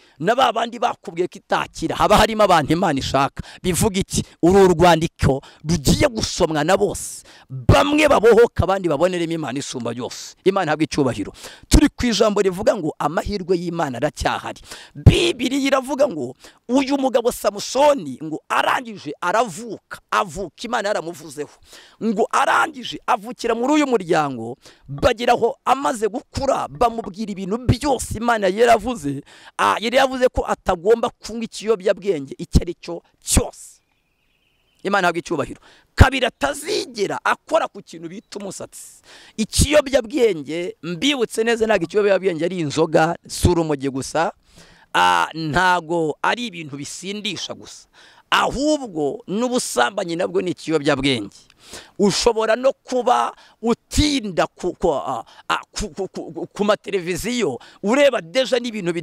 bakubwiye ko itakira haba harimo abantu Imana ishaka. Bivuga iki? Uru rwandiko rugiye gusomwa na bose, bamwe babohoka abandi baboneremo Imana isumba byose. Imana ihabwe icyubahiro. Turi ku ijambo rivuga ngo amahirwe y'Imana aracyahari. Bibiliya iravuga ngo uyu mugabo Samusoni ngo arangije avuka Imana yaramuvuzeho, ngo arangije avukira muri uyu muryango, bageraho amaze gukura bamubwira ibintu byose Imana yaravuze. Yari yavuze ko atagomba kunywa ikiyobyabwenge icyo ari cyo cyose. Imana ihabwe icyubahiro. Kabiri, atazigera akora ku kintu bita umusatsi. Ikiyobyabwenge, mbibutse neza, ntabwo ikiyobyabwenge ari inzoga, si urumogi gusa, ntago ari ibintu bisindisha gusa, ahubwo n'ubusambanyi nabwo ni ikiyobyabwenge. Ushobora no kuba utinda ku mateleviziyo ureba deja n'ibintu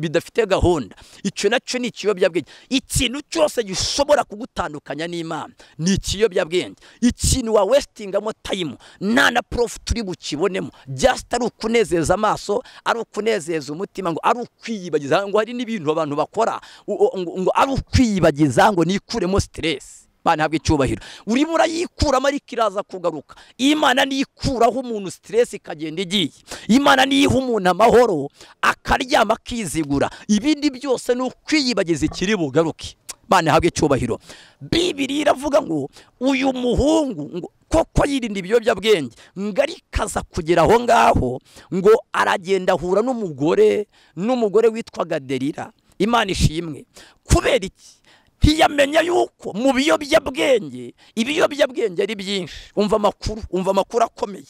bidafite gahunda, icyo nacyo ni ikiyobyabwenge. Ikintu cyose gishobora kugutandukanya n'Imana ni ikiyobyabwenge. Ikintu wa wastingamo time nta na prof turi bukibonemo, just ari ukunezeza amaso, ari ukunezeza umutima, ngo ari ukwiyibagiza, ngo hari n'ibintu abantu bakora ngo ari ukwiyibagiza ngo nikuremo stress. Imana ihabwe icyubahiro. Urimo urayikuramo ariko iraza kugaruka. Imana niyikuraho umuntu stress ikagenda igiye. Imana niyiha umuntu amahoro akaryama akizigura. Ibindi byose ni ukwiyibagiza ikiri bugaruke. Imana ihabwe icyubahiro. Bibiliya iravuga ngo uyu muhungu ngo koko yirinda ibiyobyabwenge, ngo arikaza kugera aho ngaho, ngo aragenda ahura n'umugore witwaga Delila. Imana ishimwe. Kubera iki? Ntiyamenya yuko mu biyobyabwenge ari byinshi. Umva amakuru akomeye.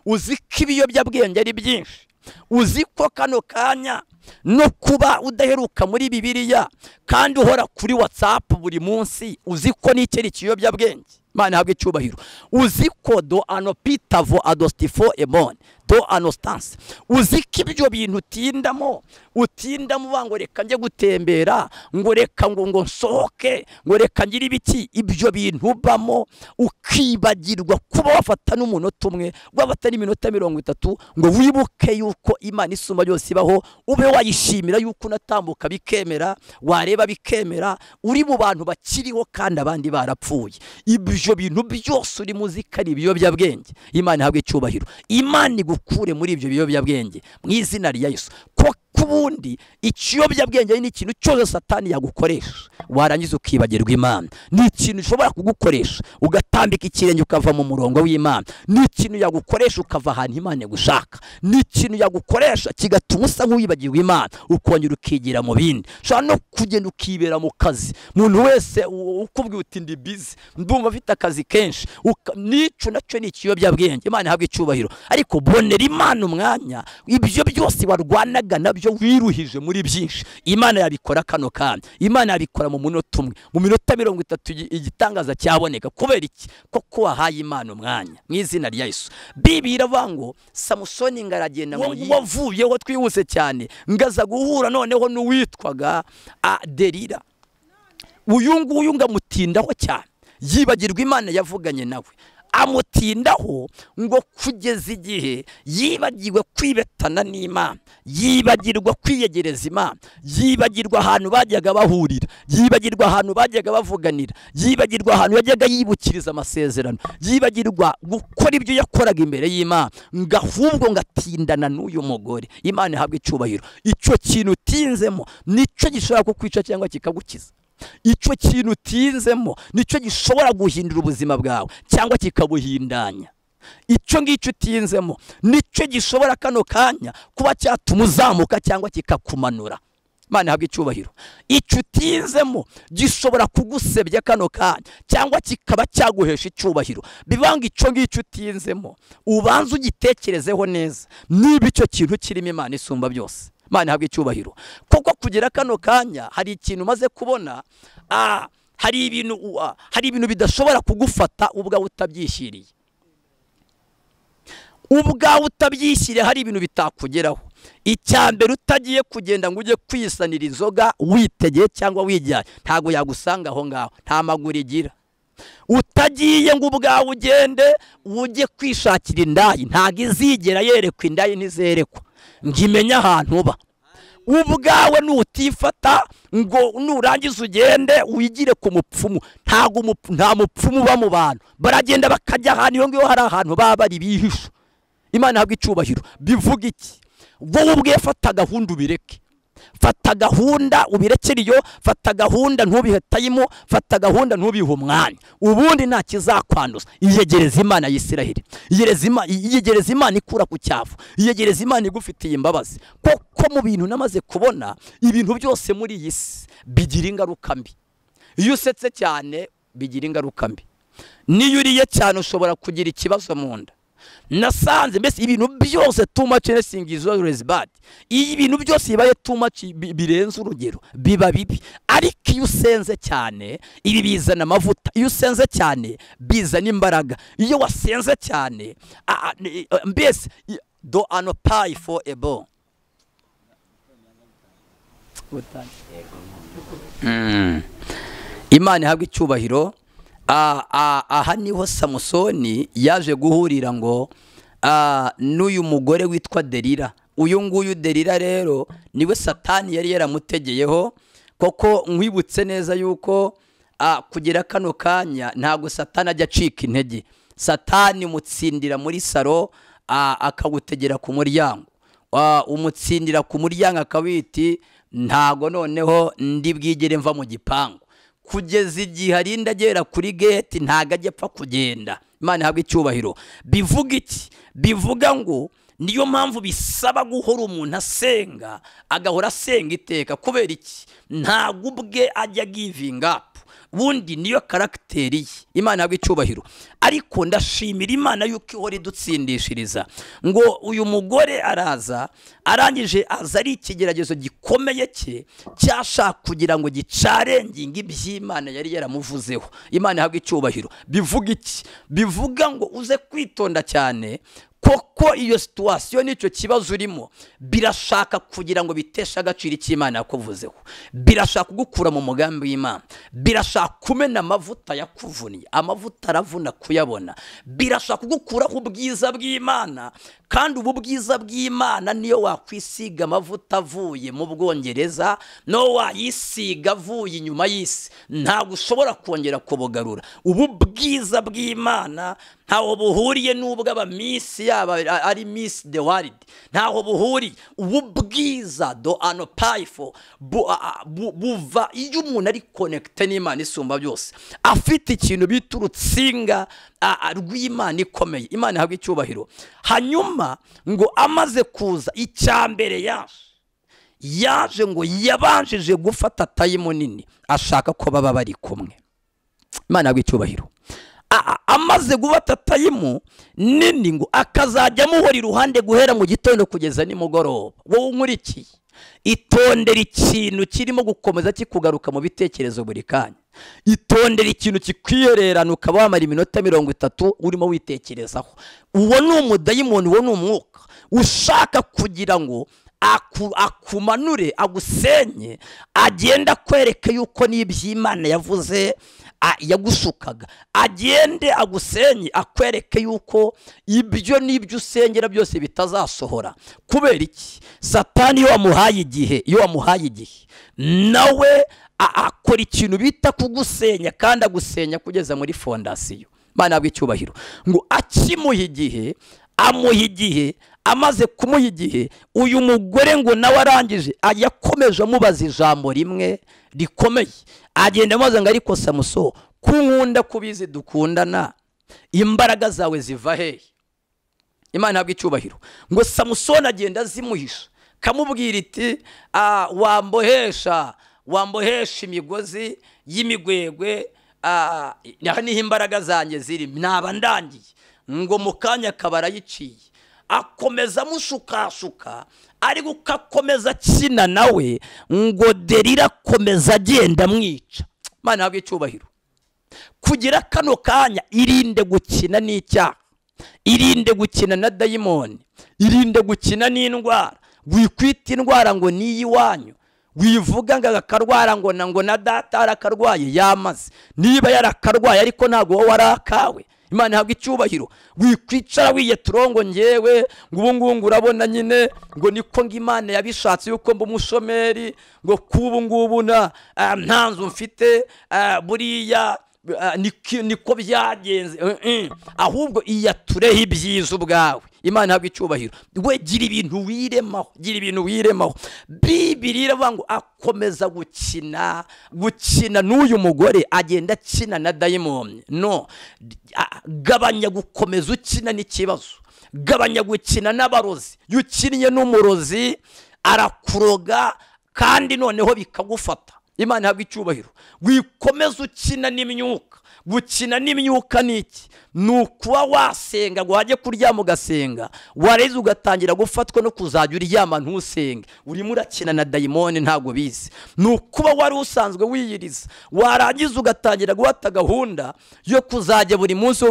Uzi ko ibiyobyabwenge ari byinshi. Uzi ko kano kanya no kuba udaheruka muri Bibiliya kandi uhora kuri WhatsApp buri munsi, uzi ko n'icyo ari ikiyobyabwenge. Imana ihabwe icyubahiro. Uzi ko do anopitavo adostifo emon do anostance. Uzi ko ibyo bintu utindamo ngo reka njye gutembera, ngo reka ngo nsohoke, ngo reka ngire ibiki, ibyo bintu ubamo ukibagirwa kuba wafata n'umunota umwe, wafata n'iminota 30 ngo wibuke yuko Imana isumba byose ibaho, ube wayishimira yuko unatambuka bikemera, wareba bikemera, uri mu bantu bakiriho kandi abandi barapfuye. Ibyo bintu byose uri muzikari ibiyobyabwenge. Imana ihabwe icyubahiro. Imana igukure muri ibyo biyobyabwenge mu izina rya Yesu. Kuba ubundi ikiyobyabwenge ni ikintu cyose satani yagukoresha warangiza ukibagirwa Imana. Ni ikintu ushobora kugukoresha ugatambika ikirenge ukava mu murongo w'Imana. Ni ikintu yagukoresha ukava ahantu Imana gushaka. Ni ikintu yagukoresha kigatuma usa nk'uwibagirwa Imana ukongera ukigira mu bindi. Ushobora no kugenda ukibera mu kazi, umuntu wese ukubwiye uti ndi busy, ndumva afite akazi kenshi, nico nacyo ni ikiyobyabwenge. Imana ihabwe icyubahiro. Ariko bonera Imana umwanya, ibyo byose warwanaga nabyo wiruhije muri byinshi, Imana yabikora kano kanya. Imana yabikora mu munota umwe, mu minota 30 igitangaza cyaboneka. Kubera iki? Koko wahaye Imana umwanya mu izina rya Yesu. Bibiliya iravuga ngo Samusoni ngaragenda ngo wavuyeho twihuse cyane ngaza guhura noneho n'uwitwaga Delila. Uyu nguyu ngamutindaho cyane, yibagirwa Imana yavuganye nawe, amutindaho ngo kugeza igihe yibagiwe kwibetana n'Imana, yibagirwa kwiyegereza Imana, yibagirwa ahantu bajyaga bahurira, yibagirwa ahantu bajyaga bavuganira, yibagirwa ahantu yajyaga yibukiriza amasezerano, yibagirwa gukora ibyo yakoraga imbere y'Imana, ngahubwo ngatindana n'uyu mugore. Imana ihabwe icyubahiro. Icyo kintu utinzemo nicyo gishobora kukwica cyangwa kikagukiza. Icyo kintu utinzemo nicyo gishobora guhindura ubuzima bwawe cyangwa kikabuhindanya. Icyo ngicyo utinzemo nicyo gishobora kano kanya kuba cyatuma uzamuka cyangwa kikakumanura. Imana ihabwe icyubahiro. Icyo utinzemo gishobora kugusebya kano kanya cyangwa kikaba cyaguhesha icyubahiro. Bivanga icyo ngicyo utinzemo ubanza ugitekerezeho neza, niba icyo kintu kirimo Imana isumba byose. Imana ihabwe icyubahiro. Kuko kugira kano kanya hari ikintu maze kubona, hari ibintu bidashobora kugufata ubwawe utabyishyiriye. Ubwawe utabyishyiriye hari ibintu bitakugeraho. Icyambere utagiye kugenda ngo ujye kwisanira inzoga witegeye cyangwa wijyanye, ntago yagusanga aho ngaho, nta maguru igira. Utagiye ngo ubwawe ugende ujye kwishakira indayi, ntago izigera yerekwa, indayi ntizerekwa ngimenya ahantu uba. Ubwawe nutifata ngo nurangiza ugende wigire ku mupfumu, nta mupfumu uba mu bantu, baragenda bakajya ahantu iyo ngiyo hari ahantu baba bari bihisha. Imana ihabwe icyubahiro. Bivuga iki? Wowe ubwe fata gahunda ubireke, fata gahunda ubirekere iyo, fata gahunda ntubihitayimo, fata gahunda ntubihe umwanya, ubundi nta kizakwanduza. Iyegereza Imana ya Isiraheli, iyegereza Imana ikura ku cyavu, iyegereza Imana igufitiye imbabazi. Koko mu bintu namaze kubona, ibintu byose muri iyi si bigira ingaruka mbi. Iyo usetse cyane bigira ingaruka mbi, niyo uriye cyane ushobora kugira ikibazo mu nda. Nasanze mbese ibintu byose too much is always bad. Iyi bintu byose bibaye too much birenze urugero biba bibi. Ariko iyo usenze cyane ibi bizana amavuta, iyo usenze cyane bizana imbaraga, iyo wasenze cyane mbese do ano pay for a ball. Imana ihabwe icyubahiro. Aha niho Samusoni yaje guhurira ngo n'uyu mugore witwa Delila. Uyu nguyu Delila rero niwe Satani yari yaramutegeyeho. Koko nkwibutse neza yuko kugira kano kanya ntago Satani ajya acika intege. Satani mutsindira muri saro, akagutegera ku muryango, umutsindira ku muryango akabiti ntago noneho ndi bwigere mva mu gipangu, kugeza igihe arinda agera kuri gate ntago ajya apfa kugenda. Imana ihabwe icyubahiro. Bivuga iki? Bivuga ngo niyo mpamvu bisaba guhora umuntu asenga, agahora asenga iteka. Kubera iki? Ntago ubwe ajya giving up, bundi niyo karakteri ye. Imana ihabwe icyubahiro. Ariko ndashimira Imana yuko ihora idutsindishiriza. Ngo uyu mugore araza, arangije aza ari ikigeragezo gikomeye cye cyashaka kugira ngo gicarenginge iby'Imana yari yaramuvuzeho. Imana ihabwe icyubahiro. Bivuga iki? Bivuga ngo uze kwitonda cyane, koko iyo situation nicyo kibazo urimo birashaka kugira ngo bitesha agaciro cy'Imana yakuvuzeho, birashaka kugukura mu mugambi w'Imana, birashaka kumena amavuta yakuvuniye. Amavuta aravuna kuyabona, birashaka kugukuraho ubwiza bw'Imana. Kandi ubu bwiza bw'Imana niyo wakwisiga amavuta avuye mu Bwongereza, no wayisiga avuye inyuma y'isi, ntabwo ushobora kongera kubugarura. Ubu bwiza bw'Imana ntawo buhuriye n'ubwo abamisi yaba ari Miss the World ntaho buhuri. Ububwiza do ano powerful buva iyo umuntu ari connected n'Imana isumba byose, afite ikintu bita urutsinga rw'Imana ikomeye. Imana habwa icyubahiro. Hanyuma ngo amaze kuza icyambere yaje ngo yabanjije gufata tayimu nini ashaka ko baba bari kumwe. Imana habwa icyubahiro. Amaze gufata tayimu nini ngo akazajya muhora iruhande guhera mu gitondo kugeza nimugoroba. Wowe unkurikiye itondera ikintu kirimo gukomeza kikugaruka mu bitekerezo buri kanya. Itondera ikintu kikwiyererana ukaba wamara iminota 30 urimo witekerezaho. Uwo ni umudayimoni, uwo ni umwuka ushaka kugira ngo akumanure, agusenye, agenda kwereka yuko n'iby'Imana yavuze yagushukaga, agende agusenye akwereke yuko ibyo n'ibyo usengera byose bitazasohora. Kubera iki? Satani iyo wamuhaye igihe nawe akora ikintu bita kugusenya, kandi agusenya kugeza muri fondasiyo. Imana habwa icyubahiro. Ngo akimuha igihe, amuha igihe, amaze kumuha igihe, uyu mugore ngo nawe arangije yakomeje amubaza ijambo rimwe rikomeye. Agenda amaze ngo ariko Samuso, kunkunda kubizi dukundana, imbaraga zawe ziva hehe? Imana habwa icyubahiro. Ngo Samusoni agenda zimuhisha, kamubwira iti wambohesha imigozi y'imigwegwe, niho imbaraga zanjye ziri, naba ndangiye. Ngo mu kanya kabara yiciye, akomeza mushukashuka, ari gukomeza kina nawe, ngo Delila akomeza agenda mwica. Imana habwa icyubahiro. Kugira kano kanya irinde gukina n'icyaha, irinde gukina na dayimoni, irinde gukina n'indwara. Wikwita indwara ngo niyi wanyu, wivuga ngo akarwara ngo na data arakarwaye yamaze, niba yarakarwaye ariko ntago wowe warakawe. Imana habwa icyubahiro. Wikwicara wiyeturongo ngewe ngo ubu urabona nyine ngo niko ngo Imana yabishatse yuko mba umushomeri, ngo kubu ngubu nta nzu mfite, buriya niko byagenze. Ahubwo iyatureho ibyiza ubwawe. Imana habwa icyubahiro. We gira ibintu wiremaho, Bibiliya iravuga ngo akomeza gukina n'uyu mugore, agenda akina na dayimoni. No, gabanya gukomeza ukina n'ikibazo, gabanya gukina n'abarozi. Iyo ukinnye n'umurozi arakuroga kandi noneho bikagufata. Imana habwa icyubahiro. Wikomeza ukina n'imyuka. Gukina n'imyuka niki? Nukuba wasenga ngo wajye kuryama ugasenga, wareze ugatangira gufatwa no kuzajya uryama ntusenge, urimo urakina na dayimoni ntago bizi. Nukuba wari usanzwe wiyiriza, warangiza ugatangira guhata gahunda yo kuzajya buri munsi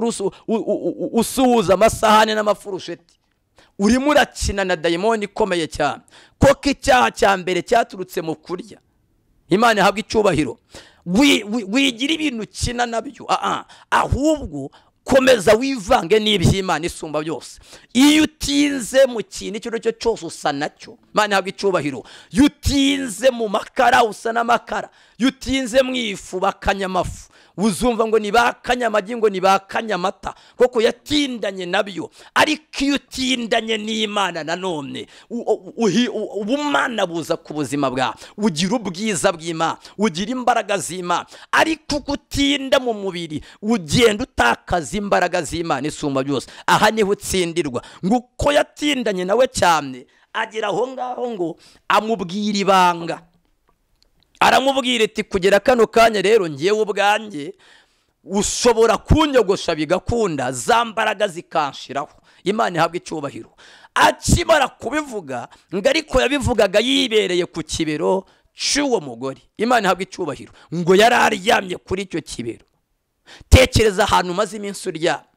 usuhuza amasahane n'amafurusheti, urimo urakina na dayimoni ikomeye cyane. Koko icyaha cya mbere cyaturutse mu kurya. Imana habwa icyubahiro. Wigira ibintu ukina nabyo, ahubwo komeza wivange n'iby'Imana isumba byose. Iyo utinze mu kintu icyo cyo cyose usa nacyo. Imana habwa icyubahiro. Iyo utinze mu makara usa n'amakara, iyo utinze mu ifu bakanyamafu, uzumva ngo nibakanyamagi, ngo nibakanyamata, koko yatindanye nabyo. Ariko iyo utindanye n'Imana nanone, ubumana buza ku buzima bwawe, ugira ubwiza bw'Imana, ugira imbaraga z'Imana. Ariko gutinda mu mubiri ugenda utakaza imbaraga z'Imana isumba byose. Aha niho utsindirwa. Nguko yatindanye nawe cyane, agera aho ngaho ngo amubwira ibanga. Aramubwira ati kugera kano kanya rero ngewe ubwanjye ushobora kunyogosha bigakunda, za mbaraga zikanshiraho. Imana ihabwa icyubahiro. Akimara kubivuga ngo ariko yabivugaga yibereye ku kibero cy'uwo mugore. Imana ihabwa icyubahiro. Ngo yari aryamye kuri icyo kibero. Tekereza ahantu maze iminsi uryamye.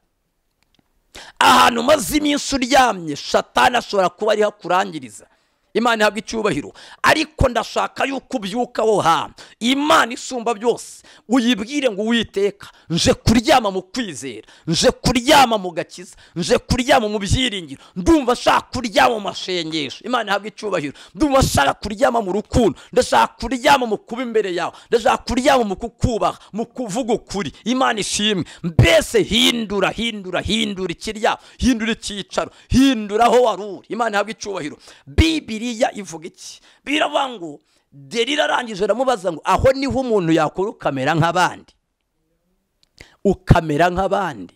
Ahantu maze iminsi uryamye, Satani ashobora kuba ari hakurangiriza. Imana ihabwa icyubahiro. Ariko ndashaka yuko ubyuka aho hantu Imana isumba byose uyibwire ngo Uwiteka, nje kuryama mu kwizera, nje kuryama mu gakiza, nje kuryama mu byiringiro, ndumva nshaka kuryama mu mashengesho. Imana ihabwa icyubahiro. Ndumva nshaka kuryama mu rukundo, ndashaka kuryama mu kuba imbere yawe, ndashaka kuryama mu kukubaha, mu kuvuga ukuri. Imana ishimwe. Mbese hindura ikiryamo, hindura icyicaro, hindura aho wari uri. Imana ihabwa icyubahiro. Bibiliya ivuga iki? Biravuga ngo Delila arangije aramubaza ngo aho niho umuntu yakora ukamera nk'abandi, ukamera nk'abandi,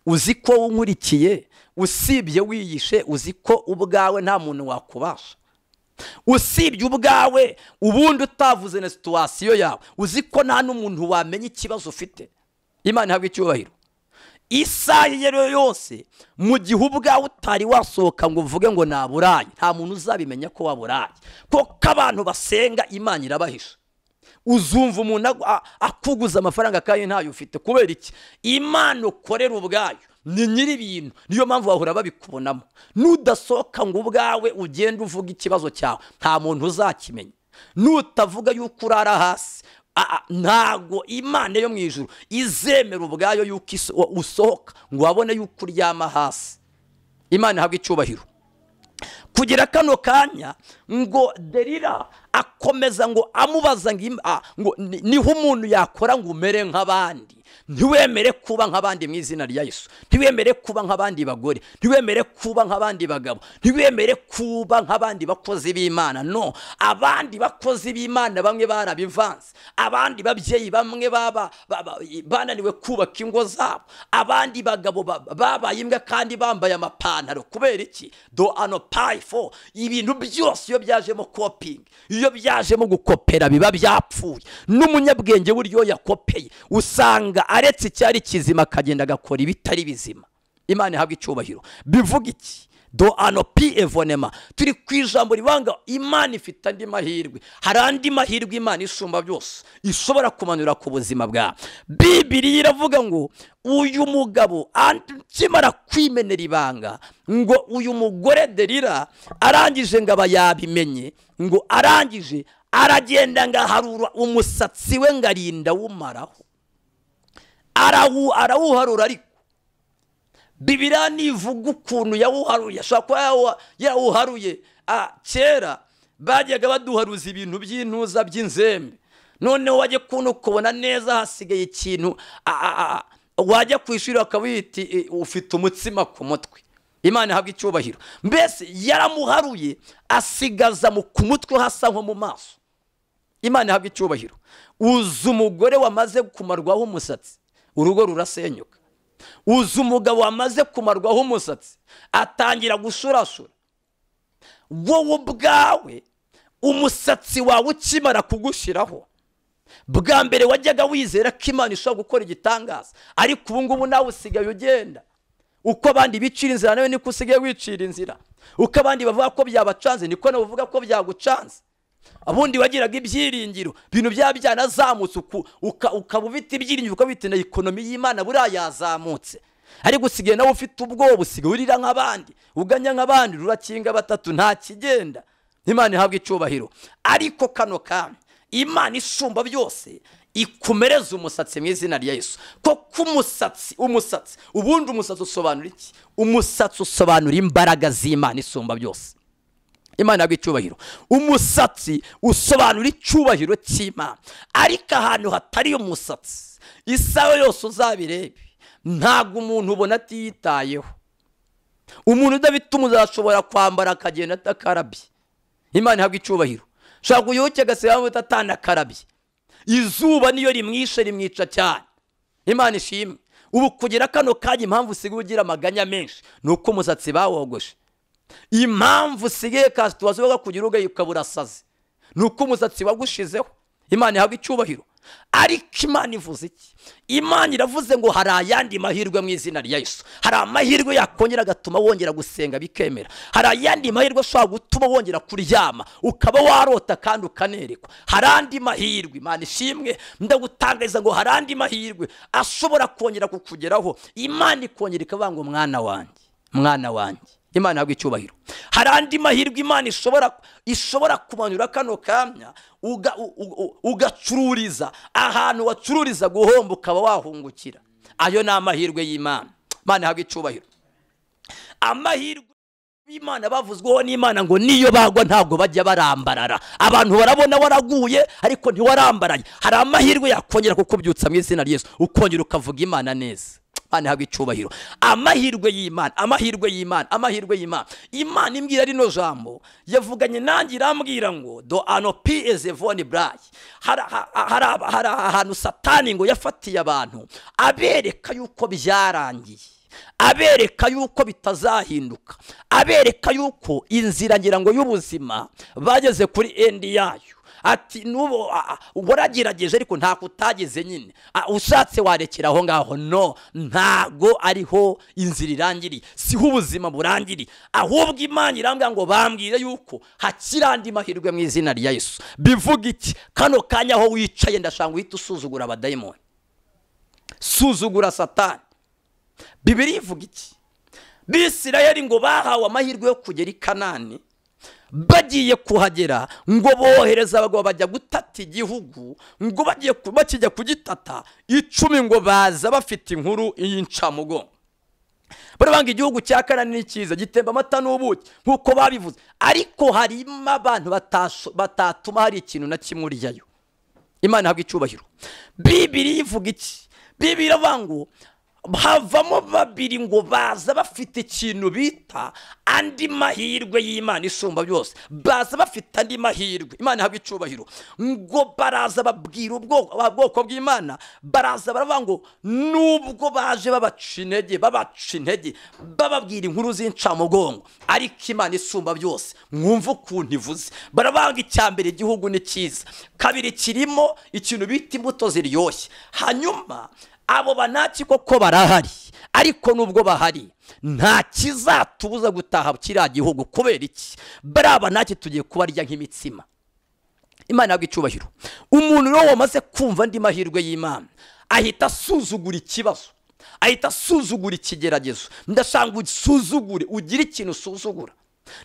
uzi ko unkurikiye, usibye wiyishe, uzi ko ubwawe nta muntu wakubasha, usibye ubwawe ubundi utavuze na situwasiyo yawe, uzi ko nta n'umuntu wamenya ikibazo ufite. Imana ihabwa icyubahiro. Isaha iyo yose mu gihe ubwawe utari wasohoka ngo uvuge ngo naburaye, nta muntu uzabimenya ko waburaye, kuko abantu basenga Imana irabahisha. Uzumva umuntu akuguza amafaranga kandi ntayo ufite. Kubera iki? Imana ukorera ubwayo ni nyiri ibintu, niyo mpamvu bahora babikubonamo. Nudasohoka ngo ubwawe ugende uvuga ikibazo cyawe, nta muntu uzakimenya. Nutavuga yuko urara hasi, ntago Imana yo mu ijuru izemera ubwayo yuko usohoka ngo wabone yuko uryama hasi. Imana ihabwa icyubahiro. Kugira kano kanya ngo Delila akomeza ngo amubaza ngo niho umuntu yakora ngo umere nk'abandi. Ntiwemere kuba nk'abandi mu izina rya Yesu. Ntiwemere kuba nk'abandi bagore, ntiwemere kuba nk'abandi bagabo, ntiwemere kuba nk'abandi bakozi b'Imana. No, abandi bakozi b'Imana bamwe barabivanze, abandi babyeyi bamwe bananiwe kubaka ingo zabo, abandi bagabo babaye imbwa kandi bambaye amapantaro. Kubera iki? Do ano pay for ibintu byose iyo byajemo coping, iyo byajemo gukopera biba byapfuye. N'umunyabwenge buryo yakopeye usanga aretse icyari kizima akagenda agakora ibitari bizima. Imana ihabwa icyubahiro. Bivuga iki? Do ano pi evonema. Turi ku ijambo ribanga Imana ifite andi mahirwe. Hari andi mahirwe Imana isumba byose ishobora kumanura ku buzima bwawe. Bibiliya iravuga ngo uyu mugabo akimara kwimenera ibanga, ngo uyu mugore Delila arangije ngo aba yabimenye, ngo arangije aragenda ngaharura umusatsi we ngarinda wumaraho, arawuharura. Ariko Bibiliya nivuga ukuntu yawuharuye, ashobora kuba yawuharuye kera bajyaga baduharuza ibintu by'intuza by'inzembe, noneho wajya kuntu kubona neza hasigaye ikintu, wajya kwishura akabita ufite umutsima ku mutwe. Imana ihabwa icyubahiro. Mbese yaramuharuye asigaza ku mutwe hasa nko mu maso. Imana ihabwa icyubahiro. Uzi umugore wamaze kumarwaho umusatsi, urugo rurasenyuka. Uzi umugabo wamaze kumarwaho umusatsi, atangira gushurashura. Wowe ubwawe umusatsi wawe ukimara kugushiraho, bwa mbere wajyaga wizera ko Imana ishobora gukora igitangaza, ariko ubu ngubu nawe usigaye ugenda uko abandi bicira inzira, nawe niko usigaye wicira inzira. Uko abandi bavuga ko byabacanze, niko nawe uvuga ko byagucanze. Abundi wagiraga ibyiringiro, ibintu byanazamutse, ukaba ufite ibyiringiro, ukabita na ekonomi y'Imana buriya yazamutse. Ariko usigaye nawe ufite ubwoba, usigaye urira nk'abandi, uganya nk'abandi, rurakinga batatu nta kigenda. Imana ihabwa icyubahiro. Ariko kano kanya Imana isumba byose ikumereza umusatsi mu izina rya Yesu. Koko umusatsi, ubundi umusatsi usobanura iki? Umusatsi usobanura imbaraga z'Imana isumba byose. Imana ihabwa icyubahiro. Umusatsi usobanura icyubahiro cy'Imana. Ariko ahantu hatari umusatsi, isaha yose uzabirebe, ntabwo umuntu ubona atiyitayeho. Umuntu udafite umuzashobora kwambara akagenda atakarabye. Imana ihabwa icyubahiro. Shaka uyoke agaseba atanakarabye, izuba niyo rimwishe rimwica cyane. Imana ishimwe. Ubu kugira kano kanya impamvu usigaye ugira amaganya menshi nuko umusatsi bawogoshe. Impamvu usigaye kasituwaziyo kugira ukabura sazi nuko umusatsi wagushizeho. Imana ihabwa icyubahiro. Ariko Imana ivuze iki? Imana iravuze ngo hari ayandi mahirwe mu izina rya Yesu. Hari amahirwe yakongera agatuma wongera gusenga bikemera. Hari ayandi mahirwe ashobora gutuma wongera kuryama ukaba warota kandi ukanerekwa. Hari andi mahirwe. Imana ishimwe. Ndagutangariza ngo hari andi mahirwe ashobora kongera kukugeraho. Imana ikongera ikavuga ngo mwana wanjye, Imana yabwo icyubahiro. Hari andi mahirwe Imana ishobora kumanura kano kamya ugacururiza ahantu wacururiza guhomba ukaba wahungukira. Ayo ni amahirwe y'Imana. Imana yabwo icyubahiro. Amahirwe y'Imana bavuzweho n'Imana ngo niyo bagwa ntabwo bajya barambarara. Abantu barabona waraguye ariko ntiwarambaraye. Hari amahirwe yakongera kukubyutsa mu izina rya Yesu ukongera ukavuga Imana neza. Imana yabwo icyubahiro. Amahirwe y'Imana, amahirwe y'Imana, amahirwe y'Imana. Imana imbwira rino jambo yavuganye nanjye irambwira ngo do anopi ezevoni brayi. Hari ahantu Satani ngo yafatiye abantu abereka yuko byarangiye, abereka yuko bitazahinduka, abereka yuko inzira ngira ngo y'ubuzima bageze kuri endi yayo. Ati nubo waragerageje ariko nta kutageze nyine, ushatse warekera aho ngaho. No, ntago ariho inzira irangiriye, siho ubuzima burangiriye. Ahubwo Imana irambwira ngo bambwire yuko hakirandi mahirwe mu izina rya Yesu. Bivuga iki? Kano kanya aho wicaye ndashanga uhita usuzugura abadayimoni, suzugura Satani. Bibiri ivuga iki? Bisirayeli ngo bahawe amahirwe yo kugera i Kanani, bagiye kuhagera ngo bohereza abagabo bajya gutata igihugu, ngo bakijya kugitata 10 ngo baza bafite inkuru y'incamugongo. Barabanga igihugu cya Kanani ni cyiza, gitemba amata n'ubuki nkuko babivuze, ariko harimo abantu batatuma hari ikintu na kimwe uryayo. Imana yabwo icyubahiro. Bibiri ivuga iki? Bibiri iravuga havamo babiri ngo baza bafite ikintu bita andi mahirwe y'Imana isumba byose. Baza bafite andi mahirwe. Imana yabwo icyubahiro. Ngo baraza babwira ubwoko bw'Imana, baraza baravuga ngo nubwo baje babaca intege bababwira inkuru z'incamugongo, ariko Imana isumba byose mwumva ukuntu ivuze. Barabanga icyambere igihugu ni cyiza, kabiri kirimo ikintu bita imbuto ziryoshye. Hanyuma abo banaki koko barahari, ariko nubwo bahari nta kizatubuza gutaha kiriya gihugu. Kubera iki? Bariya banaki tugiye kubarya nk'imitsima. Imana yabwo icyubahiro. Umuntu rero wamaze kumva andi mahirwe y'Imana ahita asuzugura ikibazo, ahita asuzugura ikigeragezo. Ndashanga usuzugure, ugira ikintu usuzugura.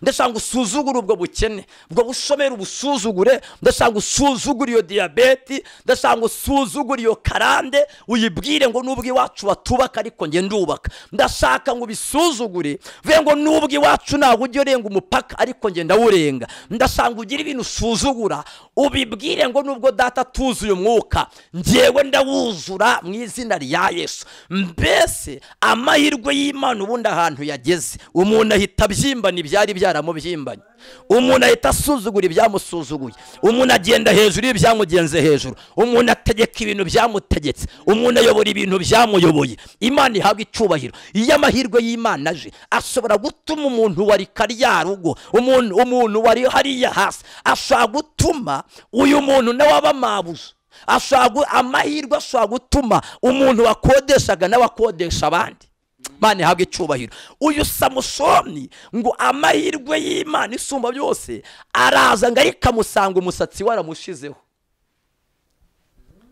Ndashanga usuzugura ubwo bukene, ubwo bushomera ubusuzugure. Ndashanga usuzugura iyo diyabeti, ndashanga usuzugura iyo karande, uyibwire ngo nubwo iwacu batubaka ariko nge ndubaka. Ndashaka ngo bisuzugure vuga ngo nubwo iwacu ntago ujye urenga umupaka ariko nge ndawurenga. Ndashanga ugira ibintu usuzugura, ubibwire ngo nubwo data tuzuye umwuka ngewe ndawuzura mu izina rya Yesu. Mbese amahirwe y'Imana ubundi ahantu yageze umuntu ahita byimbana ibyari byaramubyimbanye. Umuntu ahita asuzugura ibyamusuzuguye. Umuntu agenda hejuru y'ibyamugenze hejuru. Umuntu ategeka ibintu byamutegetse. Umuntu ayobora ibintu byamuyoboye. Imana ihabwa icyubahiro. Iyo amahirwe y'Imana aje ashobora gutuma umuntu wari karya rugo, umuntu wari hariya hasi, ashobora gutuma uyu muntu nawe abamabuza. Amahirwe ashobora gutuma umuntu wakodeshaga nawe akodesha abandi. Imana ihabwa icyubahiro. Uyu Samusoni ngo amahirwe y'Imana isumba byose araza ngo ariko amusanga umusatsi waramushizeho.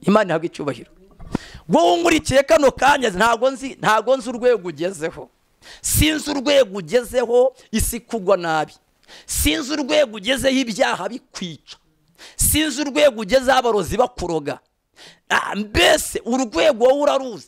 Imana ihabwa icyubahiro. Wowe nkurikiye kano kanya ntago nzi urwego ugezeho. Sinzi urwego ugezeho isi kugwa nabi. Sinzi urwego ugezeho ibyaha bikwica. Sinzi urwego ugezeho abarozi bakuroga. Mbese urwego wowe uraruzi,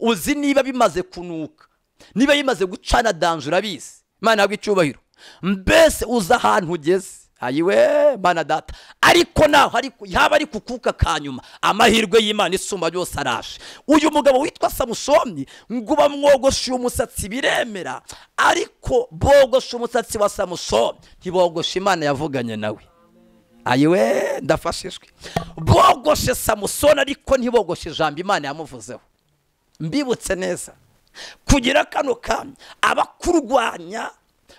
uzi niba bimaze kunuka, niba bimaze gucana danje urabizi. Imana yabwo icyubahiro. Mbese uza ahantu ugeze, ayiwe Mana data. Ariko naho yaba ari kukuka kanyuma amahirwe y'Imana isumba byose araje. Uyu mugabo witwa Samusoni ngo bamwogoshe umusatsi biremera, ariko bogoshe umusatsi wa Samusoni ntibogoshe Imana yavuganye nawe. Ayiwe ndafashishwe. Bogoshe Samusoni ariko ntibogoshe ijambo Imana yamuvuzeho. Mbibutse neza kugira kano kanya abakurwanya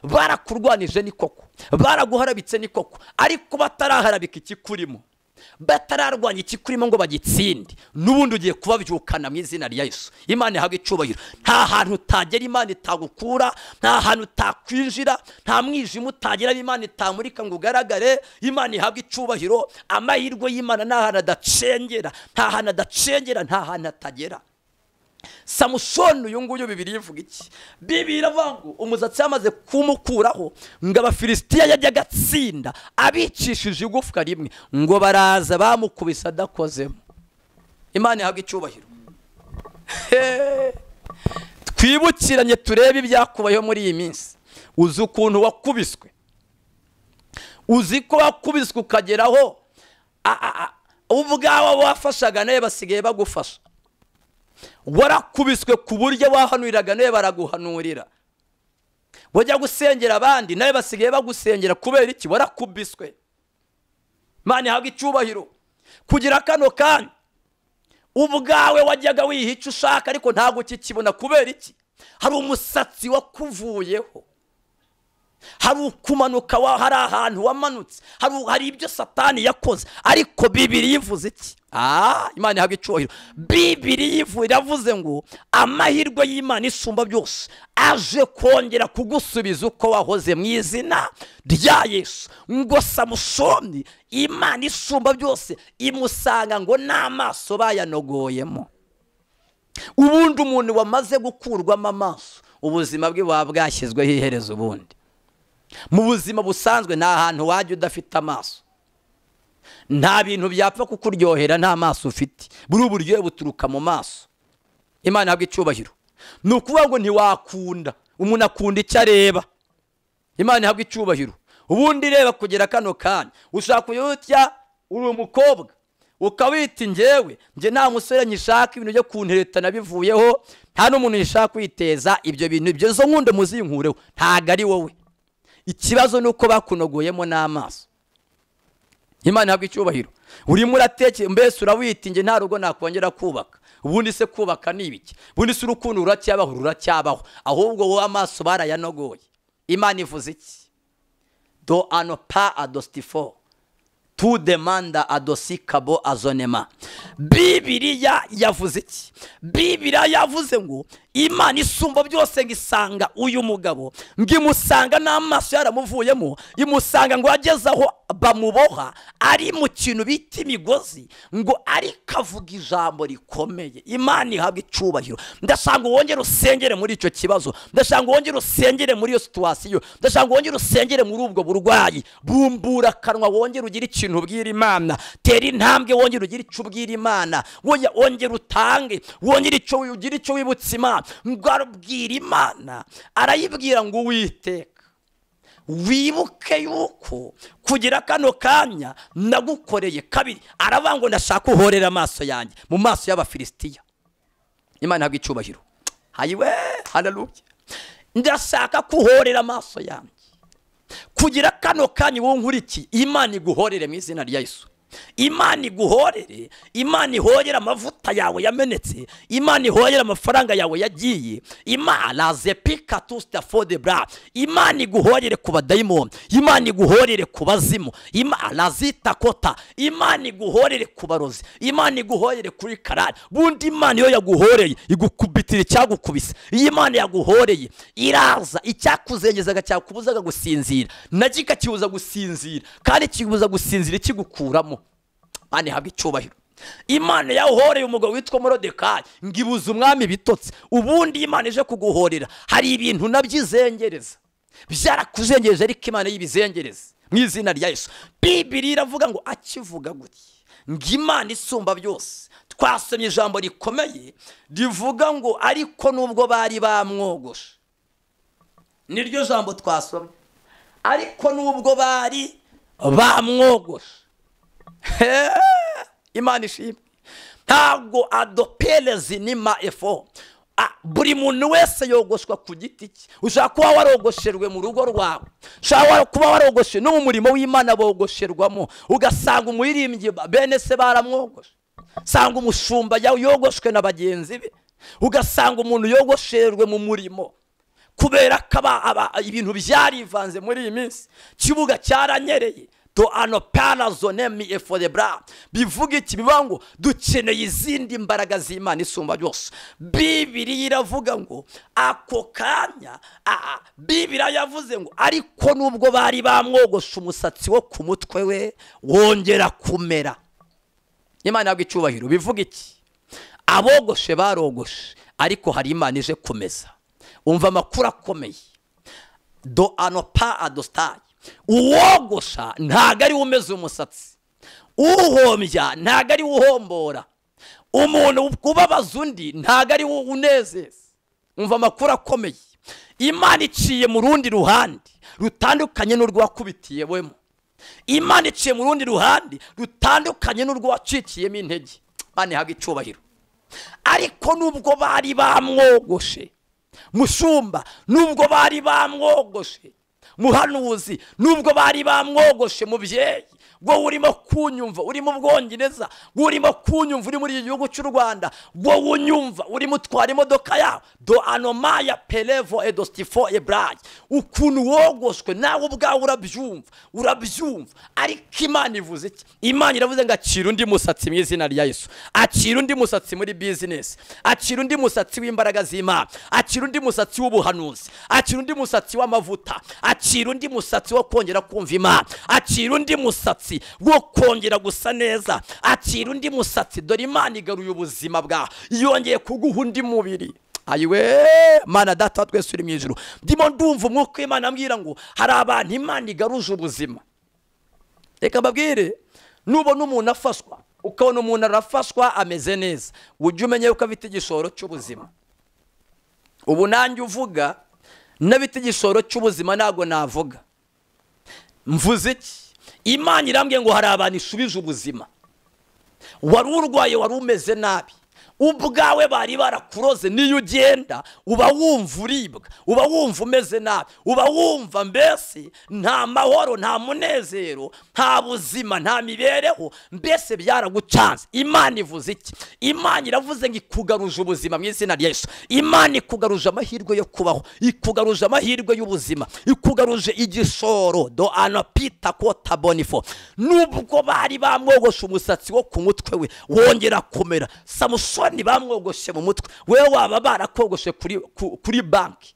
barakurwanije ni koko, baraguharabitse ni koko, ariko bataraharabika ikikurimo, batararwanya ikikurimo ngo bagitsinde, n'ubundi ugiye kubabyukana mu izina rya Yesu. Imana ihabwa icyubahiro. Nta hantu utagera Imana itagukura, nta hantu utakwinjira, nta mwijima utagera Imana itamurika ngo ugaragare. Imana ihabwa icyubahiro. Amahirwe y'Imana nta hantu adacengera, nta hantu adacengera, nta hantu atagera. Samusoni uyu nguyu Bibiliya ivuga iki? Bibiliya iravuga ngo umusatsi yamaze kumukuraho ngo Abafilisitiya yajyaga atsinda abicishije igufwa rimwe, ngo baraza bamukubise adakozemo. Imana ihabwa icyubahiro. Twibukiranye turebe ibyakubayeho muri iyi minsi. Uzi ukuntu wakubiswe, uzi ko wakubiswe ukageraho ubwawe wafashaga nawe basigaye bagufasha. Warakubiswe ku buryo wahanuriraga nawe baraguhanurira. Wajya gusengera abandi nawe basigaye bagusengera kubera iki? Warakubiswe. Imana ihabwa icyubahiro. Kugira kano kanya ubwawe wajyaga wiha icyo ushaka ariko ntabwo ukikibona kubera iki? Hari umusatsi wakuvuyeho, hari ukumanuka, hari ahantu wamanutse, hari ibyo Satani yakoze. Ariko Bibiliya ivuze iki? Imana ihabwa icyubahiro. Bibiliya iravuze ngo amahirwe y'Imana isumba byose aje kongera kugusubiza uko wahoze mu izina rya Yesu. Ngo Samusoni Imana isumba byose imusanga ngo n'amaso bayanogoyemo. Ubundi umuntu wamaze gukurwamo amaso ubuzima bwe buba bwashyizweho iherezo. Ubundi mu buzima busanzwe nta hantu wajya udafite amaso. Nta bintu byapfa kukuryohera nta maso ufite. Buri uburyohe buturuka mu maso. Imana ihabwa icyubahiro. Ni ukuvuga ngo ntiwakunda, umuntu akunda icyo areba. Imana ihabwa icyubahiro. Ubundi reba kugera kano kanya ushaka kuyutya, uri umukobwa ukawita njye nta musore nyishaka, ibintu byo kunteretana bivuyeho, nta n'umuntu yishaka kwiteza ibyo bintu. Ibyo zo nkunde muzinkureho, ntago ari wowe. Ikibazo nuko bakunogoyemo n'amaso. Imana ihabwa icyubahiro. Urimo urateke mbese urawita njye nta rugo nakongera kubaka. Ubundi se kubaka ni ibiki? Ubundi se urukundo ruracyabaho, ahubwo wowe amaso barayanogoye. Imana ivuze iki? Do ano pa adostifo tu demanda adosikabo azonema. Bibiliya yavuze iki? Bibiliya yavuze ngo Imana isumba byose ngisanga uyu mugabo, ngimusanga n'amaso yaramuvuyemo, imusanga ngo ageze aho bamuboha ari mu kintu bita imigozi, ngo ariko avuga ijambo rikomeye. Imana ihabwa icyubahiro. Ndashaka wongere usengere muri icyo kibazo, ndashaka wongere usengere muri iyo situwasiyo, ndashaka wongere usengere muri ubwo burwayi. Bumbura akanwa wongere ugire ikintu ubwira Imana. Tera intambwe wongere ugire icyo ubwira Imana. Wongere utange, wongere ugire icyo wibutsa Imana. Ngo arabwira Imana, arayibwira ngo Uwiteka wibuke yuko kugira kano kanya nagukoreye kabiri. Aravuga ngo ndashaka uhorera amaso yanjye mu maso y'Abafilisitiya. Imana ihabwa icyubahiro. Hayiwe, haleluya. Ndashaka kuhorera amaso yanjye kugira kano kanya wowe nkurikiye. Imana iguhorere mu izina rya Yesu. Imana iguhorere. Imana ihorere amavuta yawe yamenetse. Imana ihorere amafaranga yawe yagiye. Imana zepika tusta for the bra. Imana iguhorere ku badayimoni. Imana iguhorere ku bazimu. Imana zita kota. Imana iguhorere ku barozi. Imana iguhorere kuri karari. Bundi Imana yo yaguhoreye igukubitira icyagukubise. Iyi Imana yaguhoreye iraza icyakuzengezaga cyakubuzaga gusinzira, nagika kibuza gusinzira, kandi kibuza gusinzira kigukuramo. Imana ihabwa icyubahiro. Imana yahoreye umugabo witwa Morodekayi ngibuza umwami bitotse. Ubundi Imana ije kuguhorera hari ibintu nabyizengereza byarakuzengereje, ariko Imana yibizengereza mu izina rya Yesu. Bibiliya iravuga ngo akivuga gutya ngo Imana isumba byose. Twasomye ijambo rikomeye rivuga ngo ariko nubwo bari bamwogoshe. Niryo jambo twasomye. Ariko nubwo bari bamwogoshe. Imana ishimwe. Ntabwo adoperezi nima efo. Buri muntu wese yogoshwa ku giti cye. Ushaka kuba warogosherwe mu rugo rwawe, ushaka kuba warogoshe no mu murimo w'Imana bogosherwamo, ugasanga umuririmbyi bene se baramwogoshe, sanga umushumba yogoshwe na bagenzi be, ugasanga umuntu yogosherwe mu murimo. Kubera ko ibintu byarivanze muri iyi minsi, kibuga cyaranyereye. To ano parazone mi eforebra. Bivuga iki? Bivuga ngo dukeneye izindi mbaraga z'Imana isumba byose. Bibiliya iravuga ngo ako kanya Bibiliya yavuze ngo ariko nubwo bari bamwogosha umusatsi wo ku mutwe we wongera kumera. Imana ihabwa icyubahiro. Bivuga iki? abogoshe barogoshe ariko hari Imana ije kumeza. Umva amakuru akomeye, do anopa adostai, uwogosha ntago ari umeze umusatsi, uhombya ntago ari uhombora, umuntu kubabaza undi ntago ari unezeza. Umva amakuru akomeye, Imana iciye mu rundi ruhande rutandukanye n'urwakubitiye wemo. Imana iciye mu rundi ruhande rutandukanye n'urwacikiyemo intege. Imana ihabwa icyubahiro. Ariko nubwo bari bamwogoshe mushumba, nubwo bari bamwogoshe muhanuzi, nubwo bari bamwogoshe mubyeyi, ngo urimo kunyumva uri mu Bwongereza, ngo urimo kunyumva uri muri igihugu cy'u Rwanda, ngo unyumva uri mutwara imodoka yawe, do anomaya pelevo edostifo ebrayi, ukuntu wogoshwe nawe ubwawe urabyumva. Ariko Imana ivuze iki? Imana iravuze ngo acira undi musatsi mu izina rya Yesu, acira undi musatsi muri business, acira undi musatsi w'imbaraga z'Imana, acira undi musatsi w'ubuhanuzi, acira undi musatsi w'amavuta, acira undi musatsi wo kongera kumva Imana, acira undi musatsi wo kongera gusa neza, acira undi musatsi. Dore Imana igaruye ubuzima bwawe, yongeye kuguha undi mubiri. Ayiwe Mana data twese uri mu ijuru, ndimo ndumva umwuka w'Imana ambwira ngo hari abantu Imana igaruje ubuzima. Reka mbabwire, nubona umuntu afashwa, ukabona umuntu arafashwa ameze neza, ujye umenya yuko afite igishoro cy'ubuzima. Ubu nanjye uvuga nabite igishoro cy'ubuzima ntago navuga. Mvuze iki? Imana irambwiye ngo hari abantu ishubije ubuzima. Wari urwaye, wari umeze nabi, ubwawe bari barakuroze, niyo ugenda uba wumva uribwa, uba wumva umeze nabi, uba wumva mbese nta mahoro, nta munezero, nta buzima, nta mibereho, mbese byaragucanze. Imana ivuze iki? Imana iravuze ngo ikugaruje ubuzima mu izina rya Yesu. Imana ikugaruje amahirwe yo kubaho, ikugaruje amahirwe y'ubuzima, ikugaruje igishoro, do anapita kota bonifo. Nubwo bari bamwogoshe umusatsi wo ku mutwe we wongera kumera, Samusoni bamwogoshe mu mutwe, wewe waba barakogoshe kuri banki,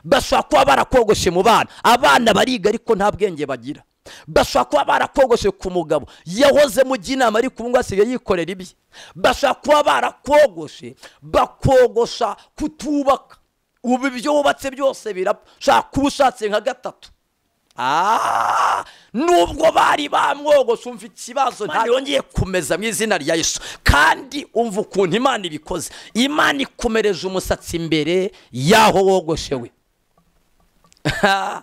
bashobora kuba barakogoshe mu bana, abana bariga ariko nta bwenge bagira, bashobora kuba barakogoshe ku mugabo yahoze mu ginama ariko ubu asigaye yikorera ibye, bashobora kuba barakogoshe bakogosha kutubaka, ubu ibyo wubatse byose birapfa, shaka kuba ushatse nka gatatu. Nubwo bari bamwogoshe, umva ikibazo ntiyongeye kumeza mu izina rya Yesu. Kandi umva ukuntu Imana ibikoze, Imana ikumereje umusatsi imbere yaho wogoshewe.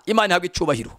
Imana ihabwa icyubahiro.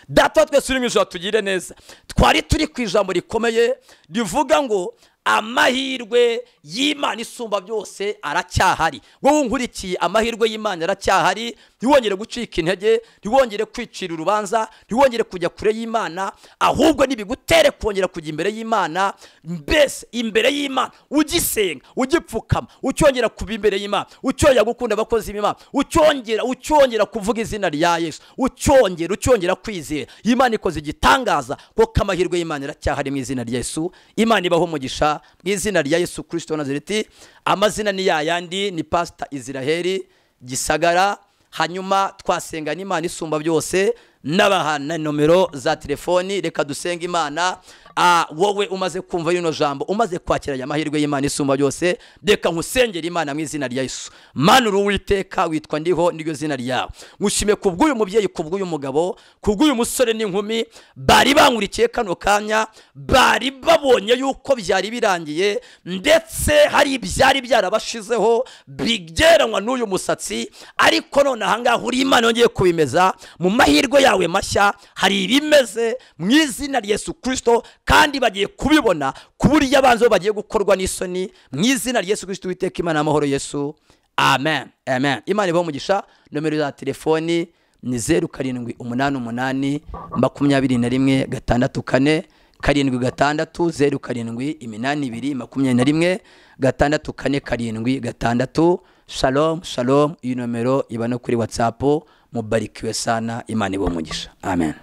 Data twese uri mu ijuru tugire neza. Twari turi ku ijambo rikomeye rivuga ngo amahirwe y'Imana isumba byose aracyahari. Wowe unkurikiye, amahirwe y'Imana aracyahari. Ntiwongere gucika intege, ntiwongere kwicira urubanza, ntiwongere kujya kure y'Imana, ahubwo nibigutere kongera kujya imbere y'Imana. Mbese imbere y'Imana ugisenga, ugipfukama, ucyongera kuba imbere y'Imana, ucyongera gukunda abakozi b'Imana, ucyongera kuvuga izina rya Yesu, ucyongera kwizera. Imana ikoze igitangaza, kuko amahirwe y'Imana aracyahari mu izina rya Yesu. Imana ibaho umugisha mu izina rya Yesu Kristo wa Nazareti. Amazina ni yayandi, ni Pastor Israel Gisagara. Hanyuma twasenga n'Imana isumba byose, n'abahana nomero za telefoni. Reka dusenga Imana. Wowe umaze kumva rino jambo, umaze kwakira ya mahirwe y'Imana isumba byose, reka nkusengera Imana mu izina rya Yesu. Mana uri Uwiteka, witwa ndiho, niryo zina ryawe. Ngushime kubw'uyu mubyeyi, kubw'uyu mugabo, kubw'uyu musore n'inkumi bari bankurikiye kano kanya, bari babonye yuko byari birangiye, ndetse hari ibyari byarabashizeho bigereranywa n'uyu musatsi, ariko none ahangaha uri Imana yongeye kubimeza mu mahirwe yawe mashya. Hari ibimeze mu izina rya Yesu Kristo, kandi bagiye kubibona ku buryo abanzo bagiye gukorwa n'isoni mu izina rya Yesu Kristo. Uwiteka Imana amahoro Yesu. Amen, amen. Imana ibaho umugisha. Nomero za telefoni ni 0788 21 664 7 07 682 Shalom, shalom. Iyi nomero iba no kuri WhatsApp. Mubarikiwe sana. Imana ibaho umugisha. Amen.